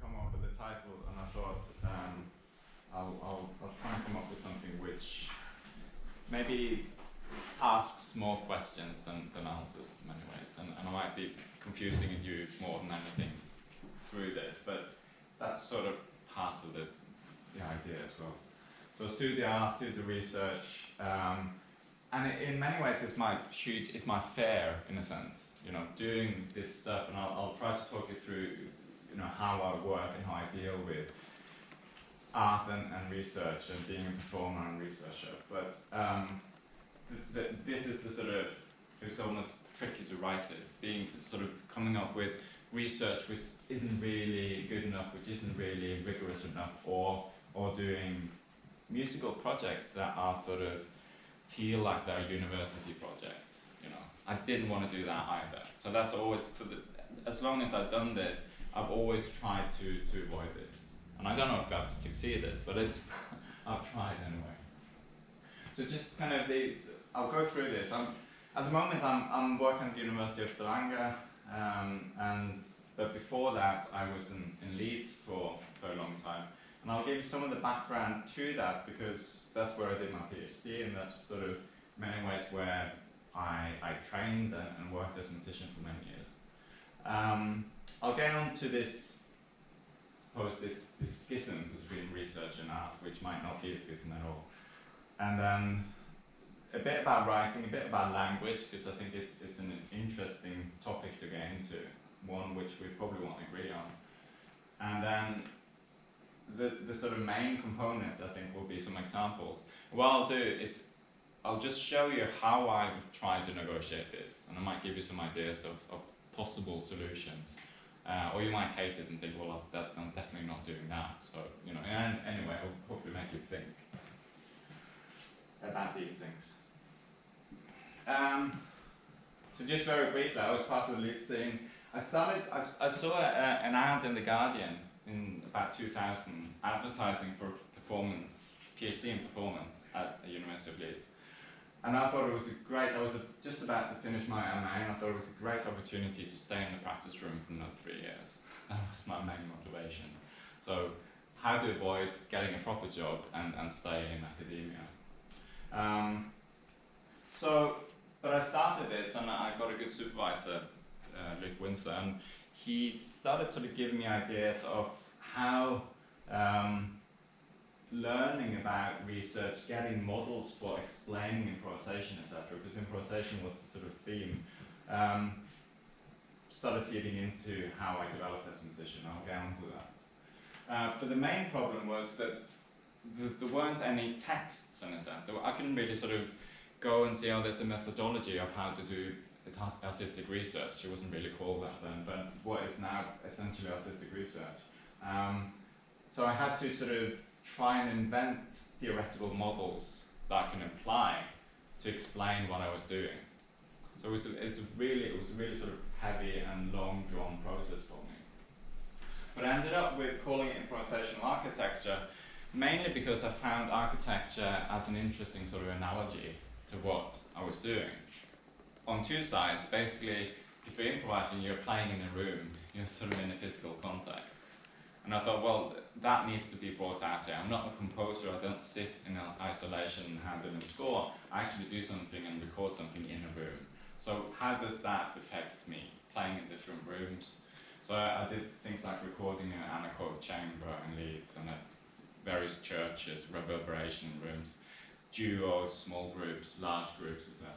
come up with a title, and I thought I'll try and come up with something which maybe asks more questions than answers in many ways, and I might be confusing you more than anything through this, but that's sort of part of the idea as well. So pseudo-art, pseudo-research, and in many ways it's my fare in a sense, doing this stuff, and I'll try to talk you through, how I work and how I deal with art and research and being a performer and researcher. But this is the sort of, it's almost tricky to write it, being sort of coming up with research which isn't really good enough, which isn't really rigorous enough, or doing musical projects that are sort of feel like they're a university project. I didn't want to do that either. So that's always, as long as I've done this, I've always tried to avoid this. And I don't know if I've succeeded, but I've tried anyway. So just kind of I'll go through this. At the moment I'm working at the University of Stavanger, but before that I was in Leeds for a long time. And I'll give you some of the background to that, because that's where I did my PhD, and that's sort of many ways where I trained and worked as a musician for many years. I'll get on to this schism between research and art, which might not be a schism at all. And then a bit about writing, a bit about language, because I think it's an interesting topic to get into, one which we probably won't agree on. And then the sort of main component, I think, will be some examples. What I'll do is I'll just show you how I try to negotiate this, and I might give you some ideas of possible solutions. Or you might hate it and think, well, I'm definitely not doing that. So, and anyway, I'll hopefully make you think about these things. So just very briefly, I was part of the Leeds scene. I saw an ad in The Guardian in about 2000 advertising for performance, PhD in performance at the University of Leeds. And I thought it was I was just about to finish my MA, and I thought it was a great opportunity to stay in the practice room for another 3 years. That was my main motivation. So how to avoid getting a proper job and stay in academia. But I started this, and I got a good supervisor, Luke Windsor, and he started sort of giving me ideas of how learning about research, getting models for explaining improvisation, etc., because improvisation was the sort of theme, started feeding into how I developed as a musician. I'll get on to that. But the main problem was that there weren't any texts, in a sense. I couldn't really sort of go and see, there's a methodology of how to do artistic research. It wasn't really called that then, but what is now essentially artistic research. So I had to sort of try and invent theoretical models that I can apply to explain what I was doing. So it was a really sort of heavy and long drawn process for me. But I ended up with calling it improvisational architecture, mainly because I found architecture as an interesting sort of analogy to what I was doing. On two sides, basically, if you're improvising, you're playing in a room, you're sort of in a physical context. And I thought, well, that needs to be brought out here. I'm not a composer, I don't sit in isolation and handle a score. I actually do something and record something in a room. So how does that affect me, playing in different rooms? So I did things like recording an anechoic chamber in Leeds, and at various churches, reverberation rooms, duos, small groups, large groups, etc.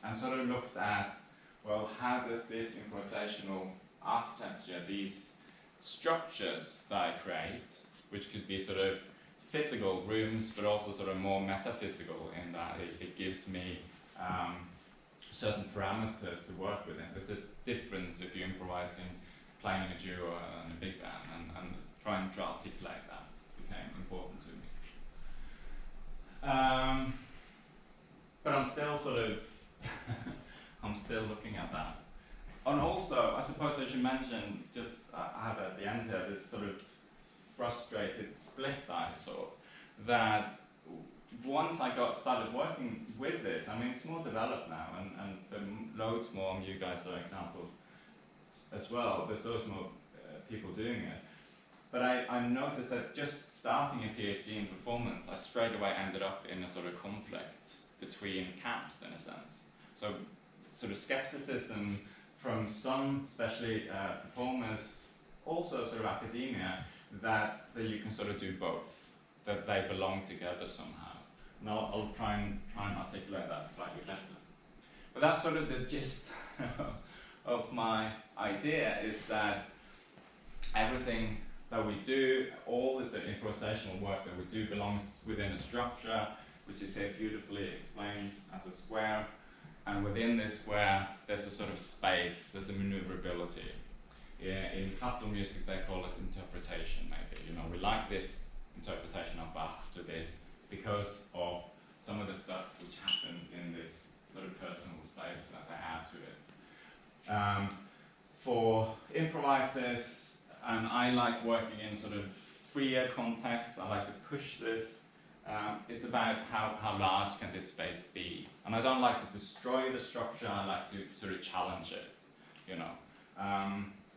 And sort of looked at, well, how does this improvisational architecture, these structures that I create, which could be sort of physical rooms, but also sort of more metaphysical in that it gives me certain parameters to work with. There's a difference if you're improvising, playing a duo and a big band, and trying to articulate that became important to me. But I'm still sort of, I'm still looking at that. And also, I suppose I should mention, just I have at the end here, this sort of frustrated split that I saw, that once I started working with this, I mean, it's more developed now, and there are loads more, you guys are examples as well, there's loads more people doing it. But I noticed that just starting a PhD in performance, I straight away ended up in a sort of conflict between camps, in a sense. So sort of skepticism from some, especially performers, also sort of academia, that you can sort of do both, that they belong together somehow. And I'll try and articulate that slightly better. But that's sort of the gist of my idea, is that everything that we do, all this improvisational work that we do, belongs within a structure, which is here beautifully explained as a square. And within this square, there's a sort of space, there's a maneuverability. In classical music, they call it interpretation, maybe. You know, we like this interpretation of Bach to this because of some of the stuff which happens in this sort of personal space that they add to it. For improvisers, and I like working in sort of freer contexts, I like to push this. It's about how large can this space be. And I don't like to destroy the structure, I like to sort of challenge it, you know.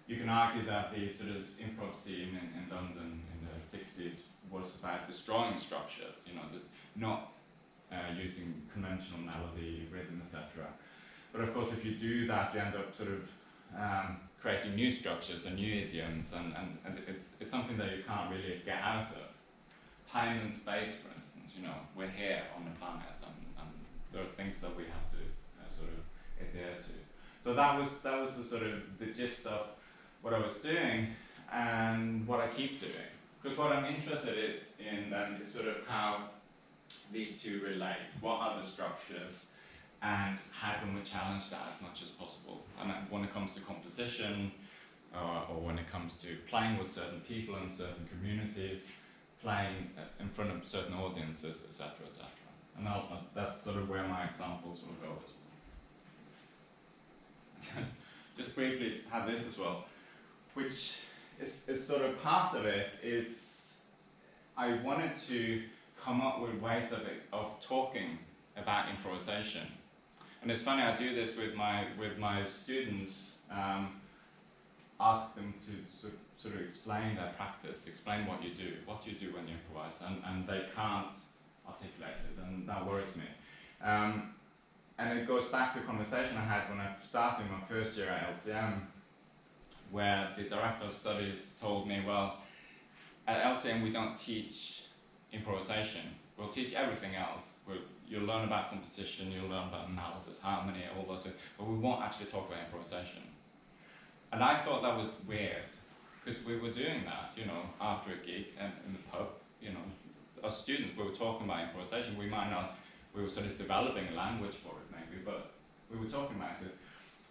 You can argue that the sort of improv scene in London in the 60s was about destroying structures, you know, just not using conventional melody, rhythm, etc. But of course, if you do that, you end up sort of creating new structures and new idioms, and it's something that you can't really get out of. Time and space, for instance, you know, we're here on the planet, and there are things that we have to sort of adhere to. So that was the sort of the gist of what I was doing and what I keep doing. Because what I'm interested in then is sort of how these two relate. What are the structures, and how can we challenge that as much as possible? And when it comes to composition, or when it comes to playing with certain people and certain communities, playing in front of certain audiences, etc., etc. And that's sort of where my examples will go as well. Just briefly have this as well, which is sort of part of it. I wanted to come up with ways of talking about improvisation. And it's funny, I do this with my students, ask them to sort of explain their practice, explain what you do when you improvise, and they can't articulate it, and that worries me. And it goes back to a conversation I had when I started my first year at LCM, where the director of studies told me, well, at LCM we don't teach improvisation, we'll teach everything else. You'll learn about composition, you'll learn about analysis, harmony, all those things, but we won't actually talk about improvisation. And I thought that was weird, because we were doing that, you know, after a gig and in the pub, you know, as students we were talking about improvisation. We were sort of developing a language for it maybe, but we were talking about it.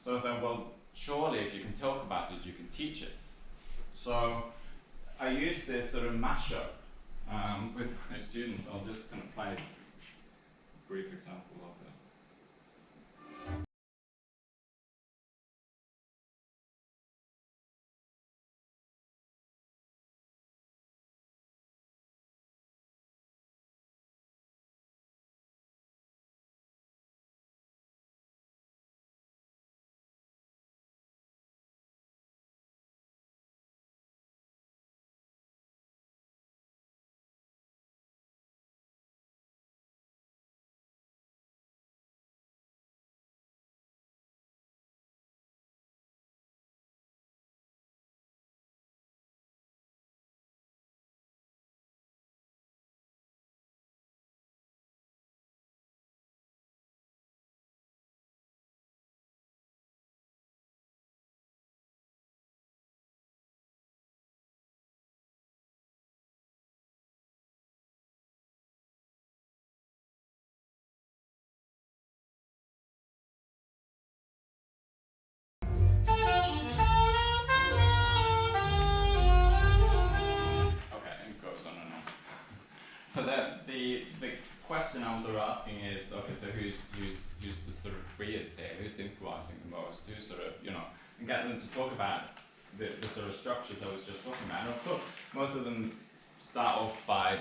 So I thought, well, surely if you can talk about it, you can teach it. So I used this sort of mashup with my students. I'll just kind of play a brief example of it. So the question I was sort of asking is, okay, so who's the sort of freest here? Who's improvising the most? Who's sort of, you know, and get them to talk about the sort of structures I was just talking about. And of course, most of them start off by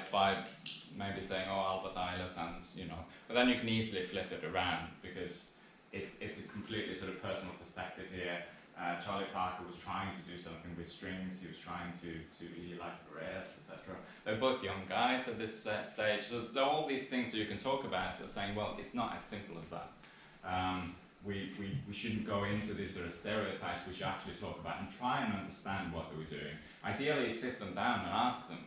maybe saying, oh, Albert Eiler's and, you know, but then you can easily flip it around because it's a completely sort of personal perspective here. Charlie Parker was trying to do something with strings, he was trying to be like Reyes, etc. They're both young guys at this stage, so there are all these things that you can talk about, saying, well, it's not as simple as that. We shouldn't go into these sort of stereotypes, we should actually talk about and try and understand what they were doing. Ideally, sit them down and ask them,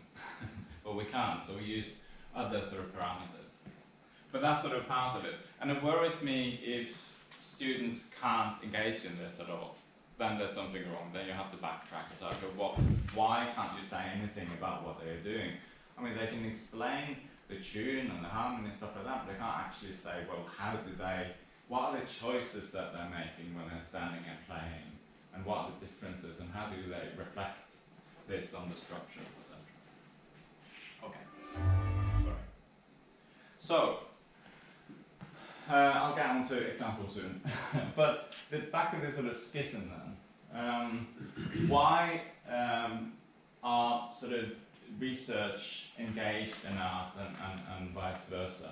but we can't, so we use other sort of parameters. But that's sort of part of it. And it worries me if students can't engage in this at all. Then there's something wrong. Then you have to backtrack and say, okay, why can't you say anything about what they're doing? I mean, they can explain the tune and the harmony and stuff like that, but they can't actually say, well, what are the choices that they're making when they're standing and playing? And what are the differences? And how do they reflect this on the structures, etc.? Okay. Sorry. So, I'll get on to examples soon. But back to this sort of schism then. Why are sort of research engaged in art and vice versa?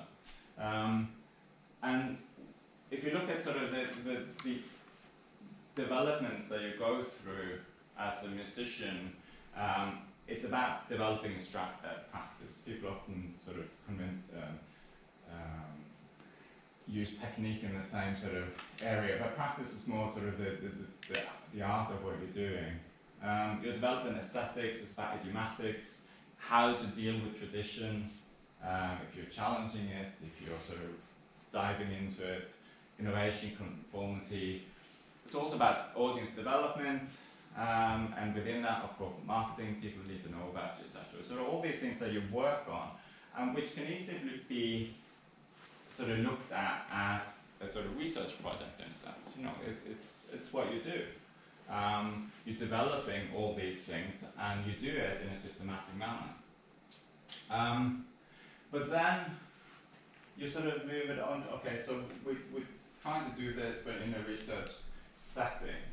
And if you look at sort of the developments that you go through as a musician, it's about developing practice. People often sort of use technique in the same sort of area, but practice is more sort of the art of what you're doing. You're developing aesthetics, it's about idiomatics, how to deal with tradition, if you're challenging it, if you're sort of diving into it, innovation, conformity. It's also about audience development, and within that, of course, marketing, people need to know about you, etc. So all these things that you work on, which can easily be sort of looked at as a sort of research project in a sense. You know, it's what you do. You're developing all these things, and you do it in a systematic manner. But then you sort of move it on. Okay, so we're trying to do this, but in a research setting,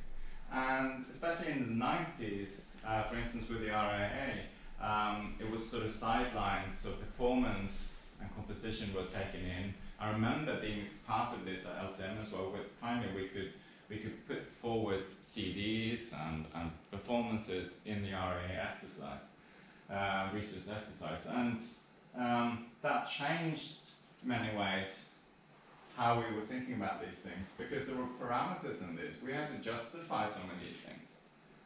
and especially in the 90s, for instance, with the RAA, it was sort of sidelined. So performance and composition were taken in. I remember being part of this at LCM as well, where finally we could put forward CDs and performances in the RAA exercise, research exercise, and that changed in many ways how we were thinking about these things, because there were parameters in this. We had to justify some of these things.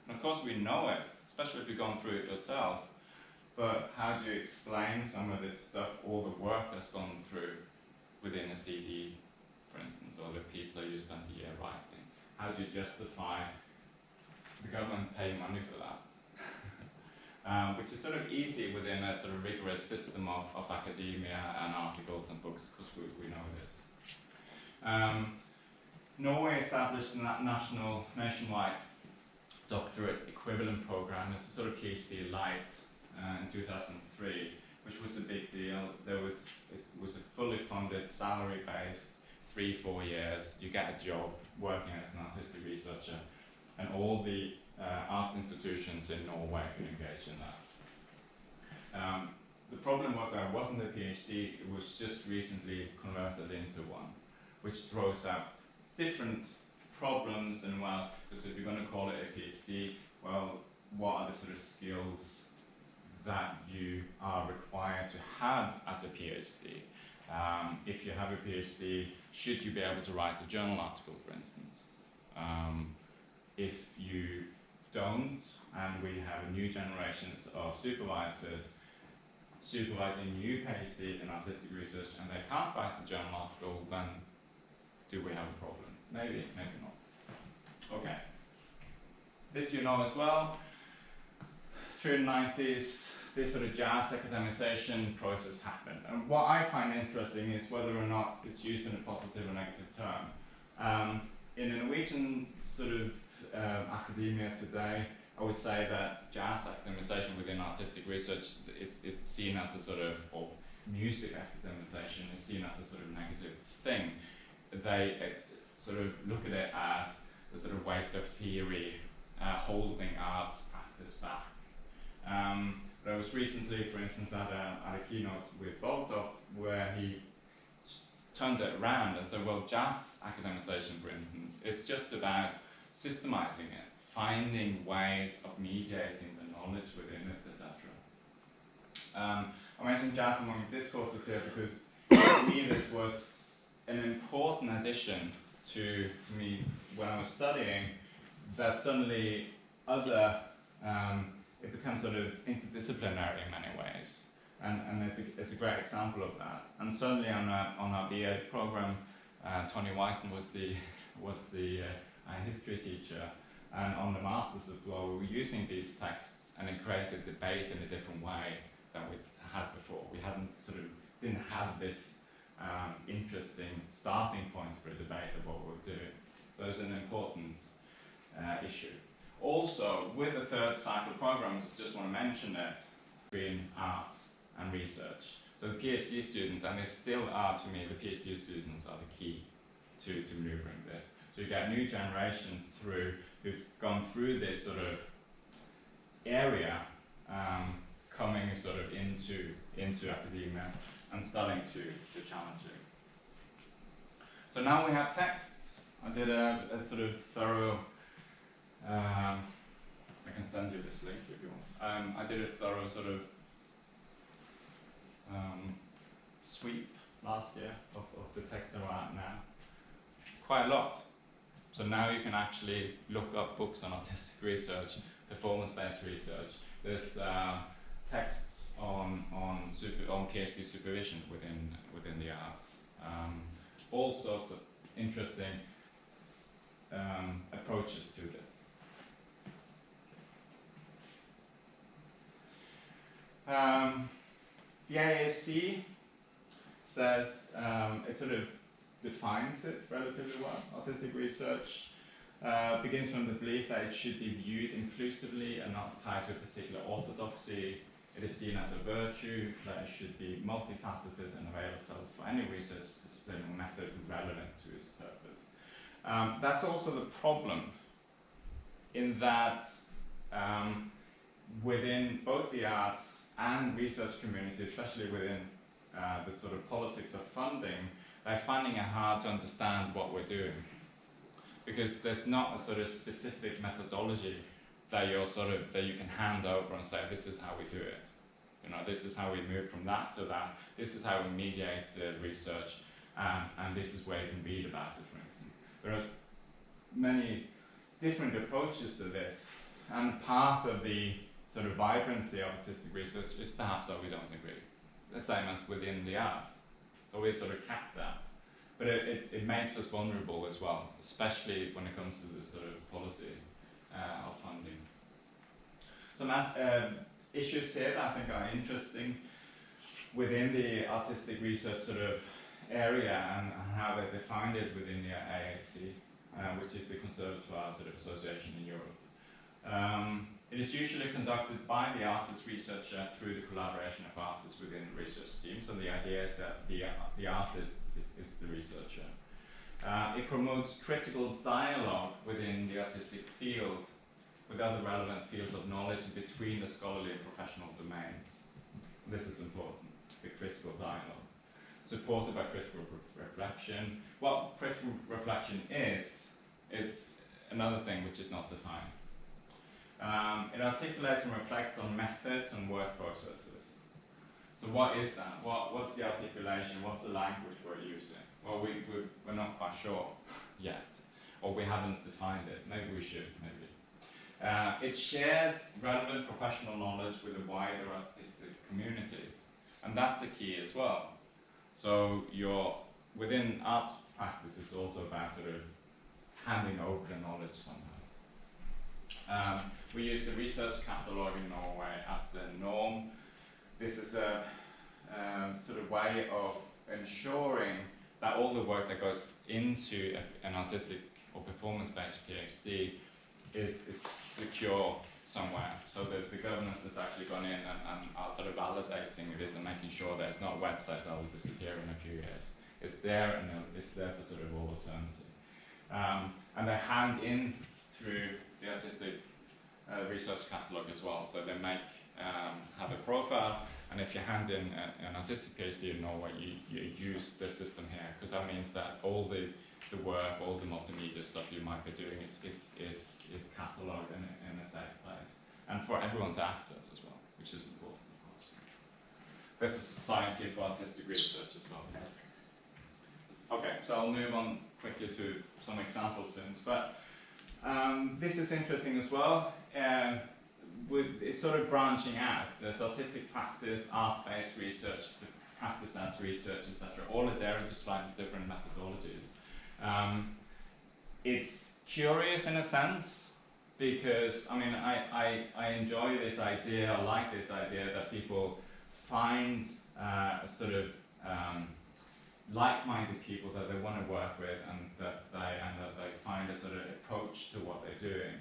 And of course we know it, especially if you've gone through it yourself, but how do you explain some of this stuff, all the work that's gone through within a CD, for instance, or the piece that you spent a year writing? How do you justify the government paying money for that? Which is sort of easy within a sort of rigorous system of academia and articles and books, because we know this. Norway established a nationwide doctorate equivalent program. It's a sort of PhD light in 2003, which was a big deal. It was a fully funded, salary-based, 3-4 years. You get a job working as an artistic researcher, and all the arts institutions in Norway could engage in that. The problem was that it wasn't a PhD, it was just recently converted into one, which throws up different problems. And well, because if you're going to call it a PhD, well, what are the sort of skills that you are required to have as a PhD? If you have a PhD, should you be able to write a journal article, for instance? If you don't, and we have a new generations of supervisors supervising new PhD in artistic research, and they can't write a journal article, then do we have a problem? Maybe, maybe not. Okay. This you know as well. Through the 90s, this sort of jazz academization process happened. And what I find interesting is whether or not it's used in a positive or negative term. In the Norwegian sort of academia today, I would say that jazz academization within artistic research, it's seen as a sort of, or music academization is seen as a sort of negative thing. They sort of look at it as the sort of weight of theory holding arts practice back. But I was recently, for instance, at a keynote with Boltov, where he turned it around and said, well, jazz academization, for instance, is just about systemizing it, finding ways of mediating the knowledge within it, etc. I mentioned jazz among discourses here because to me this was an important addition to me when I was studying, that suddenly it becomes sort of interdisciplinary in many ways. And it's a great example of that. And suddenly on our BA program, Tony Whiten was the history teacher, and on the masters as well, we were using these texts, and it created debate in a different way than we had before. We didn't have this interesting starting point for a debate of what we're doing. So it's an important issue. Also, with the third cycle programs, just want to mention it, between arts and research. So the PhD students, and they still are to me, the PhD students are the key to maneuvering this. So you get new generations through who've gone through this sort of area, coming sort of into academia and starting to challenge it. So now we have texts. I did a sort of thorough, I can send you this link if you want. I did a thorough sort of sweep last year of the texts that are out now. Quite a lot. So now you can actually look up books on artistic research, performance-based research. There's texts on PhD supervision within the arts. All sorts of interesting approaches to this. The AAC says it sort of defines it relatively well. Artistic research begins from the belief that it should be viewed inclusively and not tied to a particular orthodoxy. It is seen as a virtue, that it should be multifaceted and avail itself for any research discipline or method relevant to its purpose. That's also the problem, in that within both the arts and research community, especially within the sort of politics of funding, they're finding it hard to understand what we're doing, because there's not a sort of specific methodology that you can hand over and say, this is how we do it. You know, this is how we move from that to that. This is how we mediate the research, and this is where you can read about it, for instance. There are many different approaches to this, and part of the sort of vibrancy of artistic research is perhaps that we don't agree. The same as within the arts. So we've sort of capped that. But it makes us vulnerable as well, especially when it comes to the sort of policy of funding. Some issues here that I think are interesting within the artistic research sort of area, and how they defined it within the AAC, which is the conservatoire sort of association in Europe. It is usually conducted by the artist researcher through the collaboration of artists within the research team. So the idea is that the artist is the researcher. It promotes critical dialogue within the artistic field with other relevant fields of knowledge between the scholarly and professional domains. This is important, the critical dialogue. Supported by critical reflection. What critical reflection is another thing which is not defined. It articulates and reflects on methods and work processes. So what is that? What's the articulation? What's the language we're using? Well, we're not quite sure yet, or we haven't defined it. Maybe we should, maybe. It shares relevant professional knowledge with a wider artistic community, and that's a key as well. So within art practice, it's also about sort of handing over the knowledge somehow. We use the research catalogue in Norway as the norm. This is a sort of way of ensuring that all the work that goes into an artistic or performance-based PhD is secure somewhere. So that the government has actually gone in and are sort of validating this and making sure that it's not a website that will disappear in a few years. It's there, and it's there for sort of all eternity. And they hand in through the artistic research catalogue as well. So they have a profile, and if you hand in an artistic PhD in Norway, you use the system here, because that means that all the the work, all the multimedia stuff you might be doing is catalogued in a safe place. And for everyone to access as well, which is important, of course. There's a society for artistic research as well, etc. Okay, so I'll move on quickly to some examples soon. But this is interesting as well. It's sort of branching out. There's artistic practice, art-based research, practice as research, etc. All are there, just slightly different methodologies. It's curious in a sense, because I mean I enjoy this idea, I like this idea that people find sort of like-minded people that they want to work with, and that they find a sort of approach to what they're doing,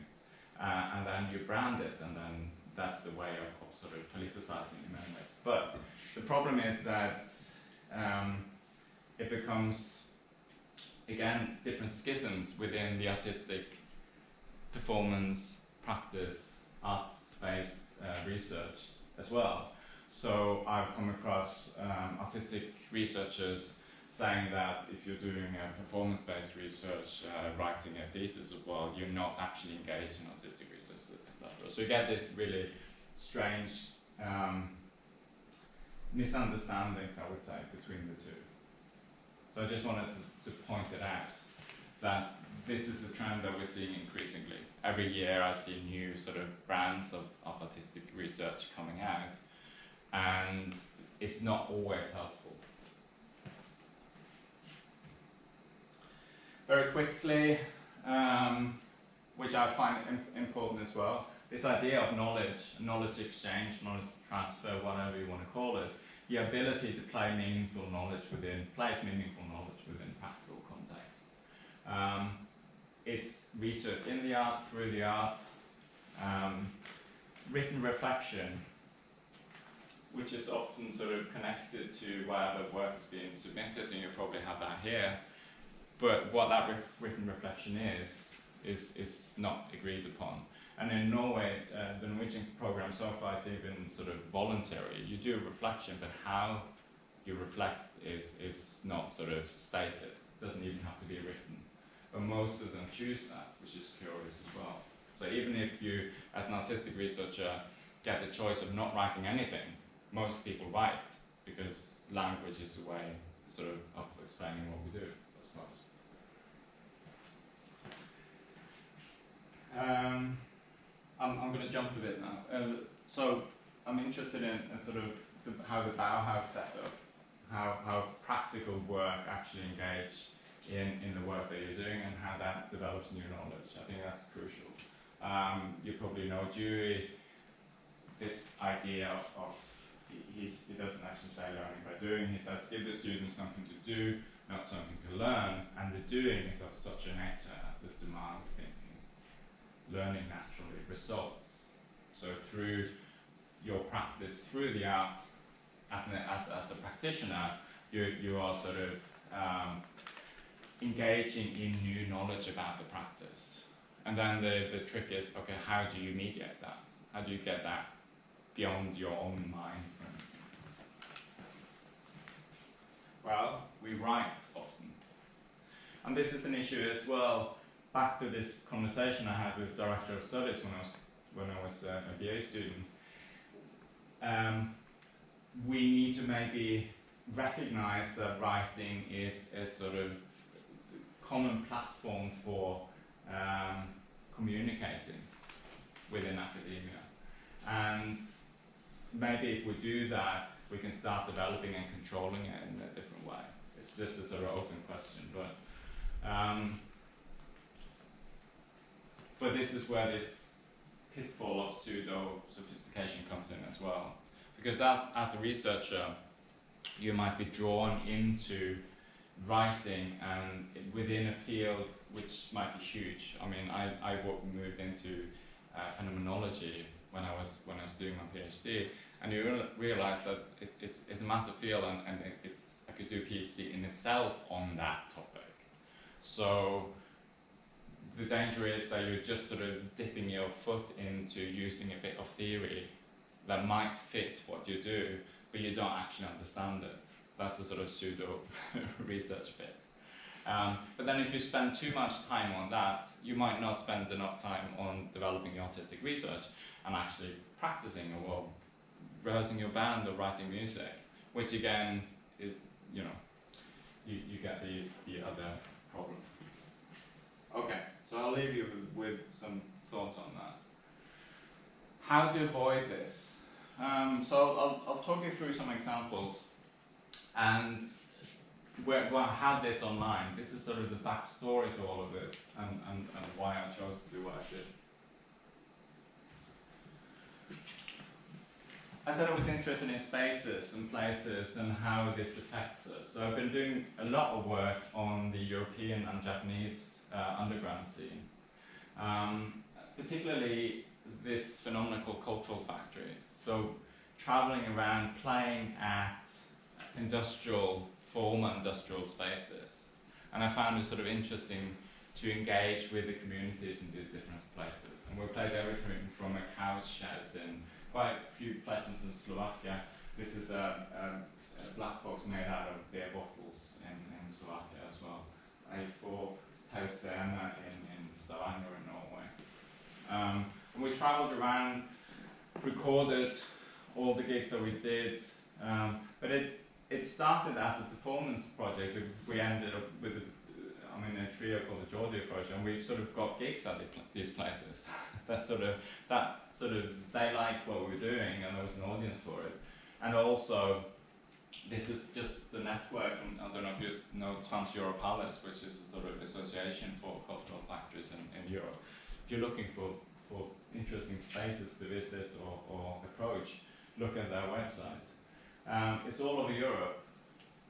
and then you brand it, and then that's a way of sort of politicizing in many ways. But the problem is that it becomes, again, different schisms within the artistic performance, practice, arts-based research as well. So I've come across artistic researchers saying that if you're doing a performance-based research, writing a thesis, well, you're not actually engaged in artistic research, etc. So you get this really strange misunderstandings, I would say, between the two. So I just wanted to point it out, that this is a trend that we're seeing increasingly. Every year I see new sort of brands of artistic research coming out, and it's not always helpful. Very quickly, which I find important as well, this idea of knowledge exchange, knowledge transfer, whatever you want to call it, the ability to place meaningful knowledge within practical context. It's research in the art, through the art, written reflection, which is often sort of connected to where the work is being submitted, and you probably have that here. But what that written reflection is not agreed upon. And in Norway, the Norwegian program so far is even sort of voluntary. You do reflection, but how you reflect is not sort of stated. It doesn't even have to be written. But most of them choose that, which is curious as well. So even if you, as an artistic researcher, get the choice of not writing anything, most people write, because language is a way sort of explaining what we do, I suppose. I'm going to jump a bit now. So I'm interested in sort of how the Bauhaus set up, how practical work actually engage in the work that you're doing, and how that develops new knowledge. I think that's crucial. You probably know Dewey, this idea of he doesn't actually say learning by doing. He says give the students something to do, not something to learn, and the doing is of such a nature as to demand thinking. Learning naturally results. So through your practice, through the art, as a practitioner, you are sort of engaging in new knowledge about the practice. And then the trick is, okay, how do you mediate that? How do you get that beyond your own mind, for instance? Well, we write often. And this is an issue as well. Back to this conversation I had with the Director of Studies when I was a BA student. We need to maybe recognize that writing is a sort of common platform for communicating within academia. And maybe if we do that, we can start developing and controlling it in a different way. It's just a sort of open question, but this is where this pitfall of pseudo-sophistication comes in as well. Because as a researcher, you might be drawn into writing and within a field which might be huge. I mean, I moved into phenomenology when I was doing my PhD, and you realize that it's a massive field, and I could do a PhD in itself on that topic. So the danger is that you're just sort of dipping your foot into using a bit of theory that might fit what you do, but you don't actually understand it. That's the sort of pseudo-research bit. But then if you spend too much time on that, you might not spend enough time on developing your artistic research and actually practicing or rehearsing your band or writing music, which again, you get the other problem. Okay, so I'll leave you with some thoughts on that. How to avoid this? So I'll talk you through some examples, and where I had this online. This is sort of the backstory to all of this, and why I chose to do what I did. I said I was interested in spaces and places and how this affects us. So I've been doing a lot of work on the European and Japanese underground scene. Particularly this phenomenon called cultural factory. So traveling around, playing at former industrial spaces. And I found it sort of interesting to engage with the communities in these different places. And we played everything from a cow's shed in quite a few places in Slovakia. This is a black box made out of beer bottles in Slovakia as well. A4 Tausena in Stavanger in Norway. And we travelled around, recorded all the gigs that we did, but it started as a performance project. We ended up with a trio called the JPRB, and we sort of got gigs at these places. They liked what we were doing, and there was an audience for it. And also, this is just the network from, I don't know if you know Trans-Europalis, which is a sort of association for cultural factories in Europe. If you're looking for interesting spaces to visit or approach, look at their website. It's all over Europe.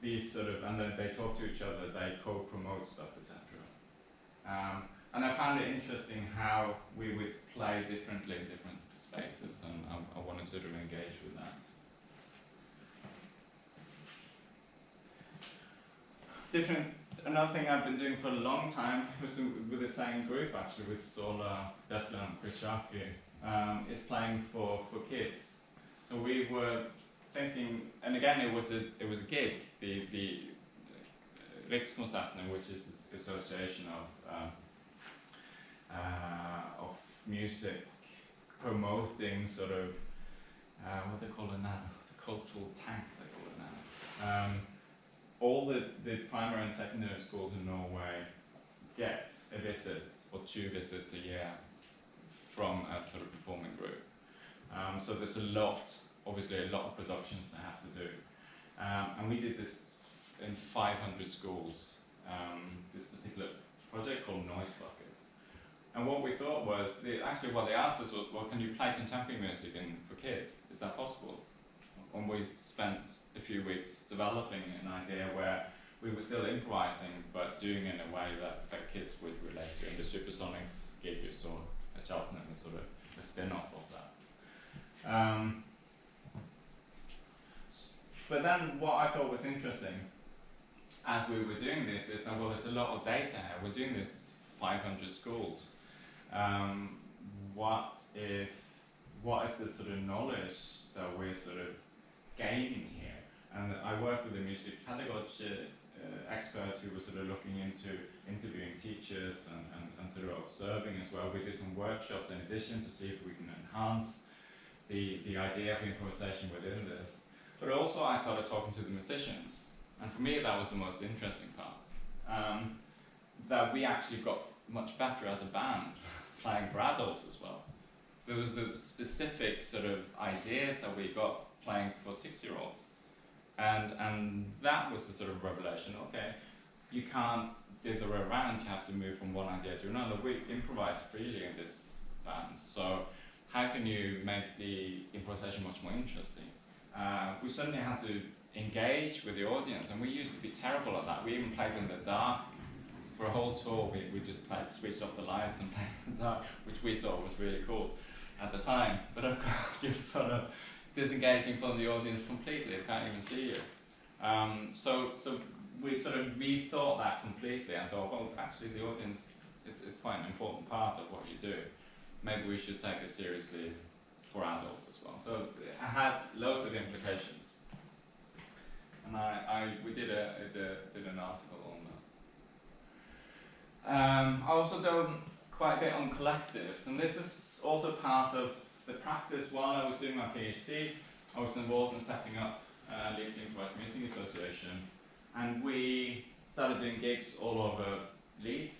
And then they talk to each other, they co-promote stuff, etc. And I found it interesting how we would play differently in different spaces, and I wanted to sort of engage with that. Another thing I've been doing for a long time was with the same group, actually, with Sola, Detla and Krishaki, is playing for kids. So we were thinking, and again, it was a gig, the Rikskonserten, which is the association of music promoting sort of what they call it now, the cultural tank they call it now. All the primary and secondary schools in Norway get a visit or 2 visits a year from a sort of performing group. So there's obviously a lot of productions they have to do. And we did this in 500 schools, this particular project called Noise Bucket. And what we thought was, actually what they asked us was, well, can you play contemporary music for kids? Is that possible? And we spent a few weeks developing an idea where we were still improvising, but doing it in a way that kids would relate to. And the Supersonics gig you saw at Cheltenham is sort of a spin-off of that. But then what I thought was interesting as we were doing this is that, well, there's a lot of data here. We're doing this 500 schools. What is the sort of knowledge that we're sort of gaining here? And I worked with a music pedagogy expert who was sort of looking into interviewing teachers and sort of observing as well. We did some workshops in addition to see if we can enhance the idea of improvisation within this. But also I started talking to the musicians, and for me that was the most interesting part. That we actually got much better as a band playing for adults as well. There was the specific sort of ideas that we got playing for 6-year-olds. And that was the sort of revelation. Okay, you can't dither around, you have to move from one idea to another. We improvise freely in this band, so how can you make the improvisation much more interesting? We certainly had to engage with the audience, and we used to be terrible at that. We even played in the dark. For a whole tour, we just switched off the lights and played in the dark, which we thought was really cool at the time. But of course, you're sort of disengaging from the audience completely. They can't even see you. So we sort of rethought that completely and thought, well, actually the audience, it's quite an important part of what you do. Maybe we should take this seriously for adults as well. So it had loads of implications. And we did an article on that. I also done quite a bit on collectives, and this is also part of the practice. While I was doing my PhD, I was involved in setting up Leeds Improvised Music Association, and we started doing gigs all over Leeds,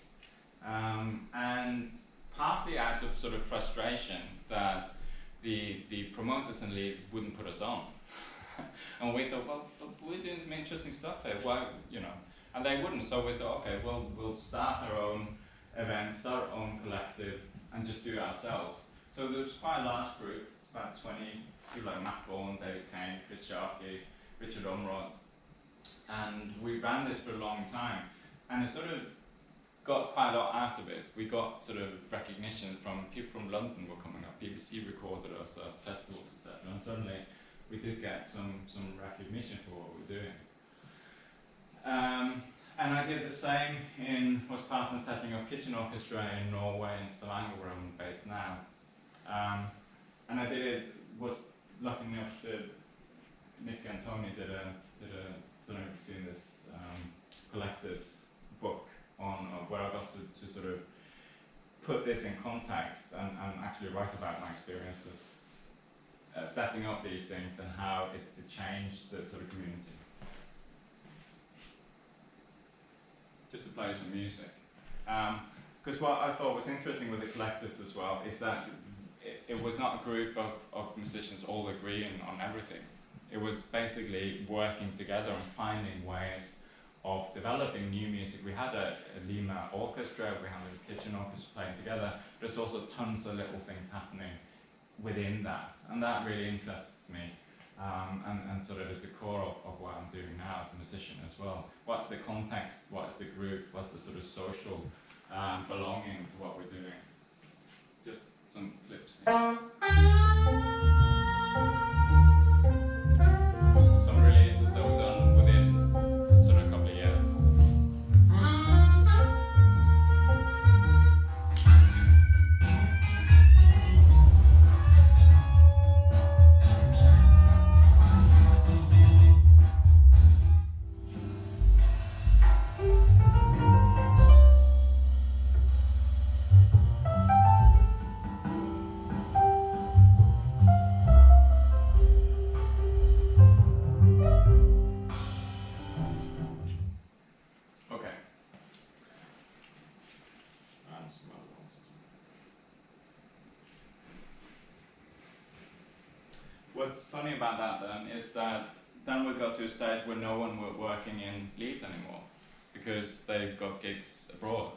and partly out of sort of frustration that the promoters in Leeds wouldn't put us on. And we thought, well, we're doing some interesting stuff here, why, you know, and they wouldn't, so we thought, okay, well, we'll start our own events, our own collective, and just do it ourselves. So there was quite a large group, it's about 20 people like Matt Bourne, David Kane, Chris Sharkey, Richard Omrod, and we ran this for a long time, and it sort of got quite a lot out of it. We got sort of recognition from people from London were coming up, BBC recorded us at festivals, etc., and suddenly we did get some recognition for what we're doing. And I did the same was part in setting up kitchen orchestra in Norway, in Stavanger, where I'm based now. And I did it, was lucky enough that Nick and Tony did a I don't know if you've seen this, collectives book on where I got to sort of put this in context and actually write about my experiences setting up these things and how it changed the sort of community. Just to play some music. Because what I thought was interesting with the collectives as well is that it was not a group of musicians all agreeing on everything. It was basically working together and finding ways of developing new music. We had a Lima orchestra, we had a kitchen orchestra playing together, but there's also tons of little things happening within that, and that really interests me, and sort of is the core of what I'm doing now as a musician as well. What's the context, what's the group, what's the sort of social belonging to what we're doing. Just some clips here. Some releases that were done within sort of a couple of years. What's funny about that then is that then we got to a stage where no one were working in Leeds anymore because they got gigs abroad,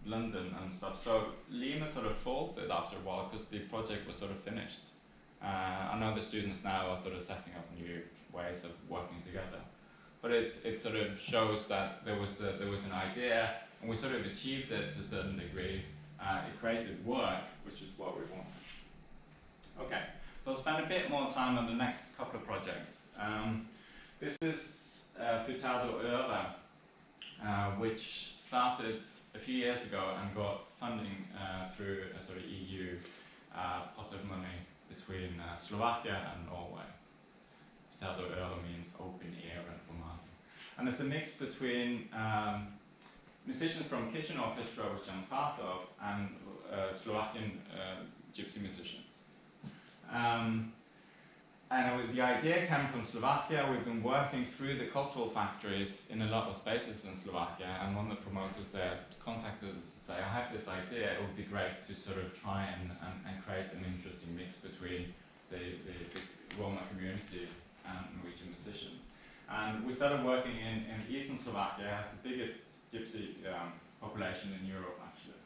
London and stuff. So Lima sort of faltered after a while because the project was sort of finished. I know the students now are sort of setting up new ways of working together, but it sort of shows that there was an idea and we sort of achieved it to a certain degree. It created work, which is what we want. Okay, so I'll spend a bit more time on the next couple of projects. This is pseudo-art, which started a few years ago and got funding through a sort of EU pot of money between Slovakia and Norway. Pseudo-art means open air and format. And it's a mix between musicians from kitchen orchestra, which I'm part of, and Slovakian gypsy musicians. And the idea came from Slovakia. We've been working through the cultural factories in a lot of spaces in Slovakia, and one of the promoters there contacted us to say, I have this idea, it would be great to sort of try and create an interesting mix between the Roma community and Norwegian musicians. And we started working in eastern Slovakia. It has the biggest gypsy population in Europe, actually.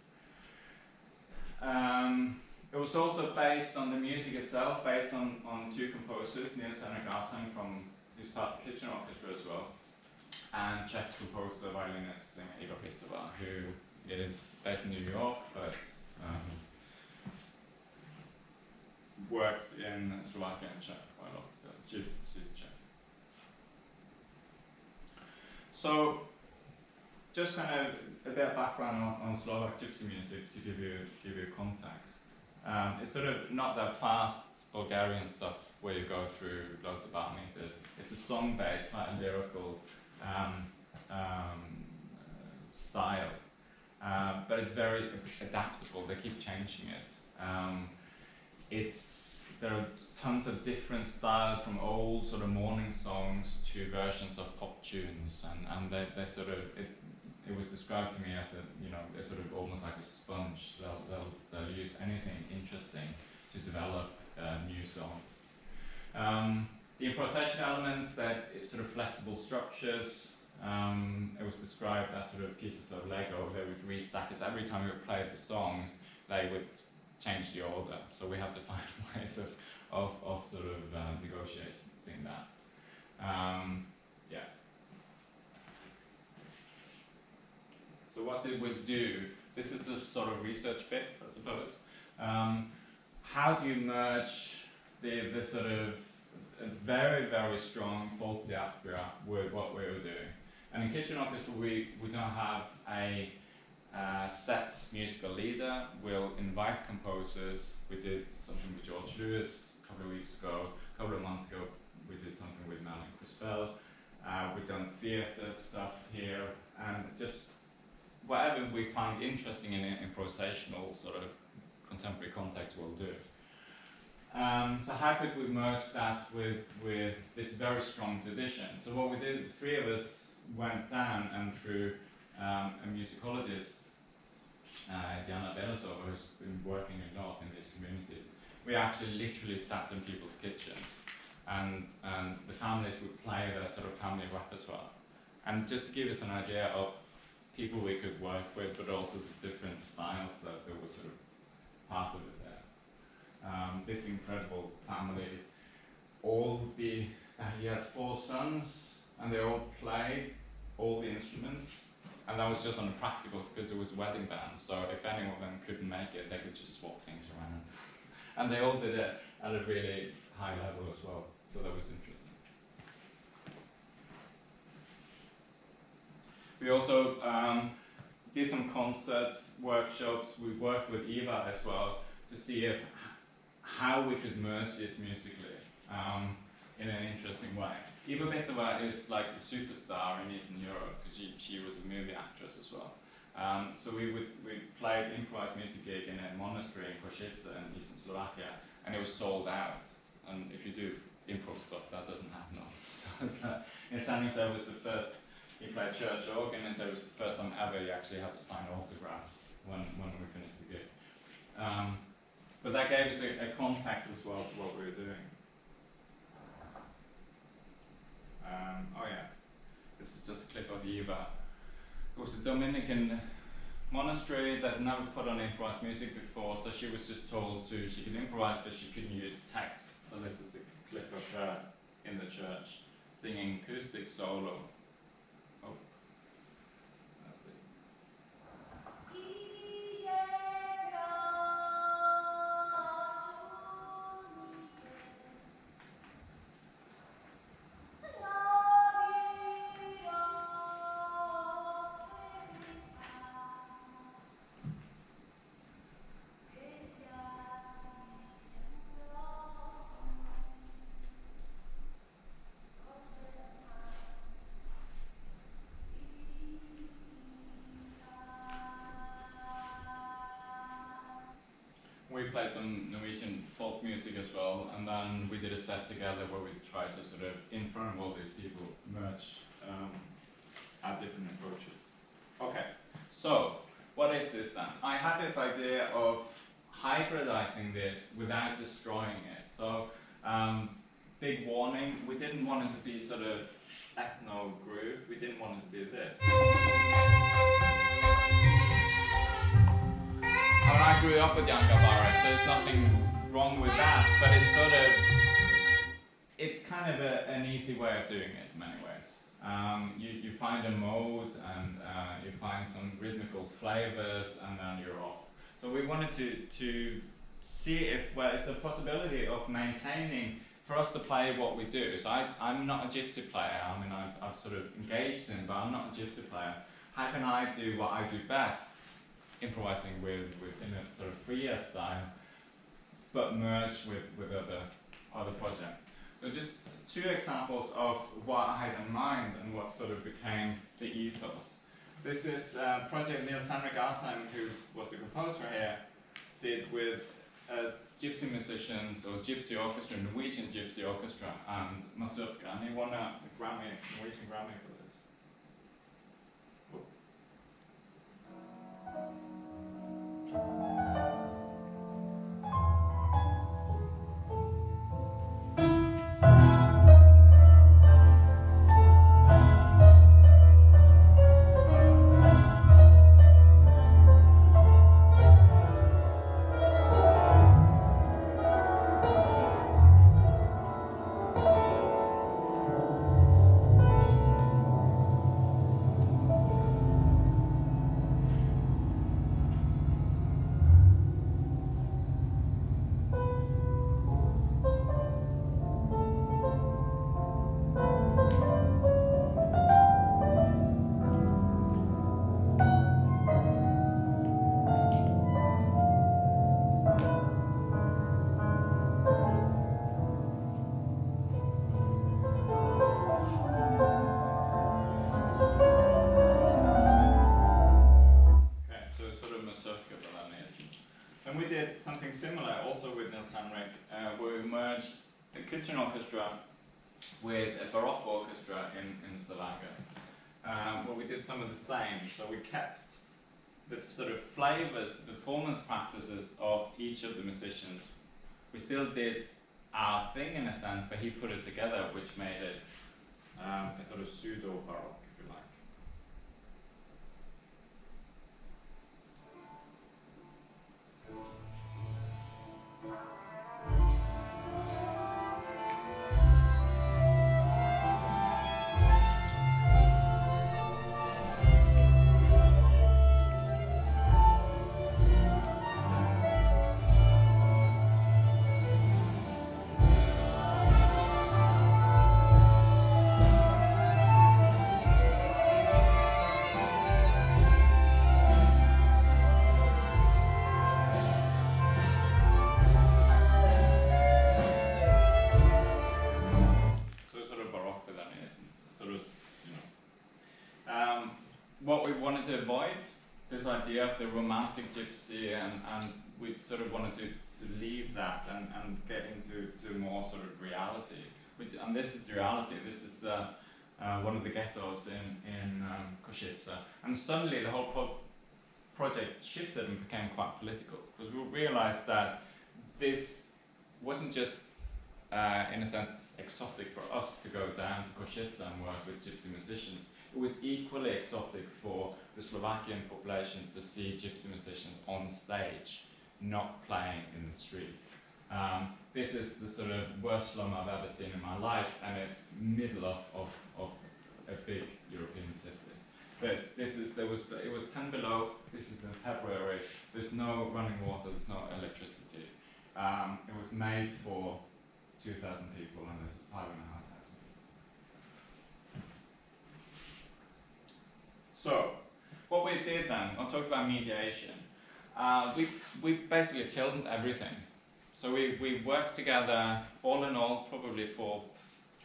It was also based on the music itself, based on two composers, Niels Henrik Asheim, who's part of the kitchen orchestra as well, and Czech composer, violinist Igor Pitova, who is based in New York, but works in Slovakia and Czech quite a lot still. She's Czech. So, just kind of a bit of background on Slovak gypsy music to give you context. It's sort of not that fast Bulgarian stuff where you go through loads of bar meters. It's a song-based, quite a lyrical style. But it's very adaptable. They keep changing it. There are tons of different styles, from old sort of morning songs to versions of pop tunes, and they sort of it was described to me as they're sort of almost like a sponge. They'll use anything interesting to develop new songs. The improvisation elements, that sort of flexible structures. It was described as sort of pieces of Lego. They would restack it every time we played the songs. They would change the order. So we have to find ways of sort of negotiating that. Yeah. So what did we do? This is a sort of research bit, I suppose. How do you merge the sort of very, very strong folk diaspora with what we were doing? And in Kitchen Orchestra, we don't have a set musical leader. We'll invite composers. We did something with George Lewis a couple of weeks ago. A couple of months ago, we did something with Malin Crispell. We've done theatre stuff here, and just whatever we find interesting in an improvisational sort of contemporary context, we'll do. So how could we merge that with this very strong tradition? So what we did, the three of us went down, and through a musicologist, Diana Belasova, who's been working a lot in these communities, we actually literally sat in people's kitchens, and the families would play their sort of family repertoire. And just to give us an idea of people we could work with, but also the different styles that were sort of part of it there. This incredible family, he had 4 sons, and they all played all the instruments, and that was just on a practical, because it was a wedding band, so if any of them couldn't make it, they could just swap things around. And they all did it at a really high level as well, so that was interesting. We also did some concerts, workshops. We worked with Eva as well to see how we could merge this musically in an interesting way. Eva Betova is like a superstar in Eastern Europe, because she was a movie actress as well. So we played improvised music gig in a monastery in Košice in Eastern Slovakia, and it was sold out. And if you do improv stuff, that doesn't happen often. So in Stavanger, it was the first, he played church organ, and so it was the first time ever you actually had to sign autographs when we finished the gig. But that gave us a context as well to what we were doing. Oh yeah, this is just a clip of Eva. It was a Dominican monastery that never put on improvised music before, so she was just told she could improvise, but she couldn't use text. So this is a clip of her in the church singing acoustic solo. Oh, that's it. We played some Norwegian folk music as well, and then we did a set together where we tried to sort of inform all these people, merge our different approaches. Okay, so what is this then? I had this idea of hybridizing this without destroying it. So big warning, we didn't want it to be sort of ethno groove, we didn't want it to be this. I mean, I grew up with Yangabarra, so there's nothing wrong with that, but it's kind of an easy way of doing it in many ways. You find a mode, and you find some rhythmical flavors, and then you're off. So we wanted to see if there's a possibility of maintaining, for us to play what we do. So I'm not a gypsy player. I mean, I've sort of engaged in, but I'm not a gypsy player. How can I do what I do best? Improvising in a sort of freer style, but merge with other projects. So just 2 examples of what I had in mind and what sort of became the ethos. This is a project Niels Henrik Asheim, who was the composer here, did with gypsy musicians or gypsy orchestra, Norwegian Gypsy Orchestra, and mazurka, and he won a Grammy, Norwegian Grammy for this. Something similar also with Niels Henrik, where we merged a kitchen orchestra with a Baroque orchestra in Stavanger, where we did some of the same. So we kept the sort of flavors, the performance practices of each of the musicians. We still did our thing in a sense, but he put it together, which made it a sort of pseudo-baroque, if you like. What we wanted to avoid, this idea of the romantic gypsy, and we sort of wanted to leave that and get into more sort of reality. And this is reality. This is one of the ghettos in Košice. And suddenly the whole project shifted and became quite political, because we realized that this wasn't just, in a sense, exotic for us to go down to Košice and work with gypsy musicians. It was equally exotic for the Slovakian population to see gypsy musicians on stage, not playing in the street. This is the sort of worst slum I've ever seen in my life, and it's middle of a big European city. It was 10 below. This is in February. There's no running water. There's no electricity. It was made for 2,000 people, and there's 5,500 people. So, what we did then, I'll talk about mediation. We basically filmed everything. So we worked together, all in all, probably for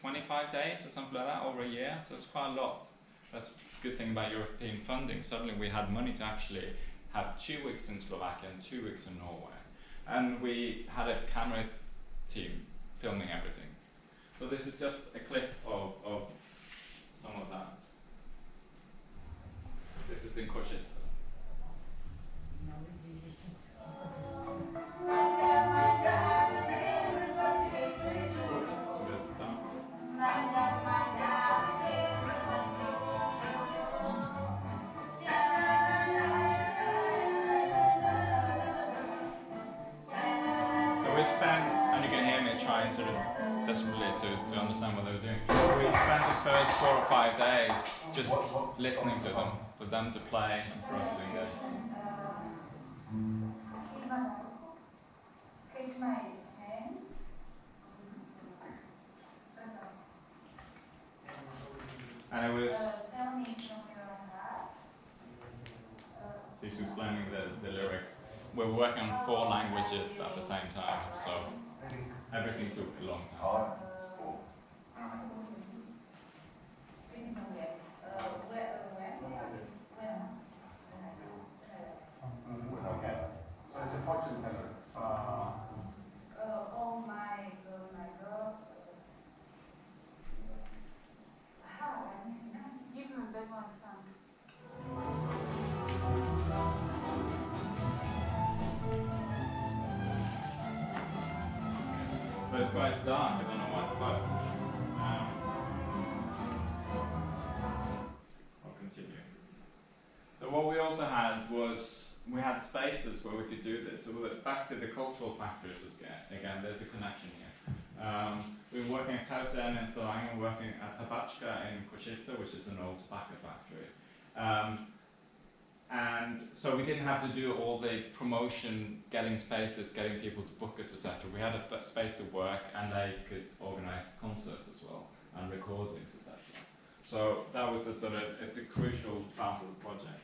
25 days or something like that, over a year. So it's quite a lot. That's a good thing about European funding. Suddenly we had money to actually have 2 weeks in Slovakia and 2 weeks in Norway. And we had a camera team filming everything. So this is just a clip of some of that. This is in Košice. So we spent, and you can hear me trying sort of desperately to understand what they were doing. We spent the first 4 or 5 days just listening to them, for them to play and for us to engage. And it was, she's explaining the lyrics. We're working on 4 languages at the same time, so everything took a long time. but it's quite dark. I don't know why. But I'll continue. So what we also had was we had spaces where we could do this. So back to the cultural factors again. There's a connection here. We were working at Tausen in Stavanger, working at Tabachka in Košice, which is an old tobacco factory. And so we didn't have to do all the promotion, getting spaces, getting people to book us, etc. We had a space to work, and they could organize concerts as well, and recordings, etc. So that was it's a crucial part of the project.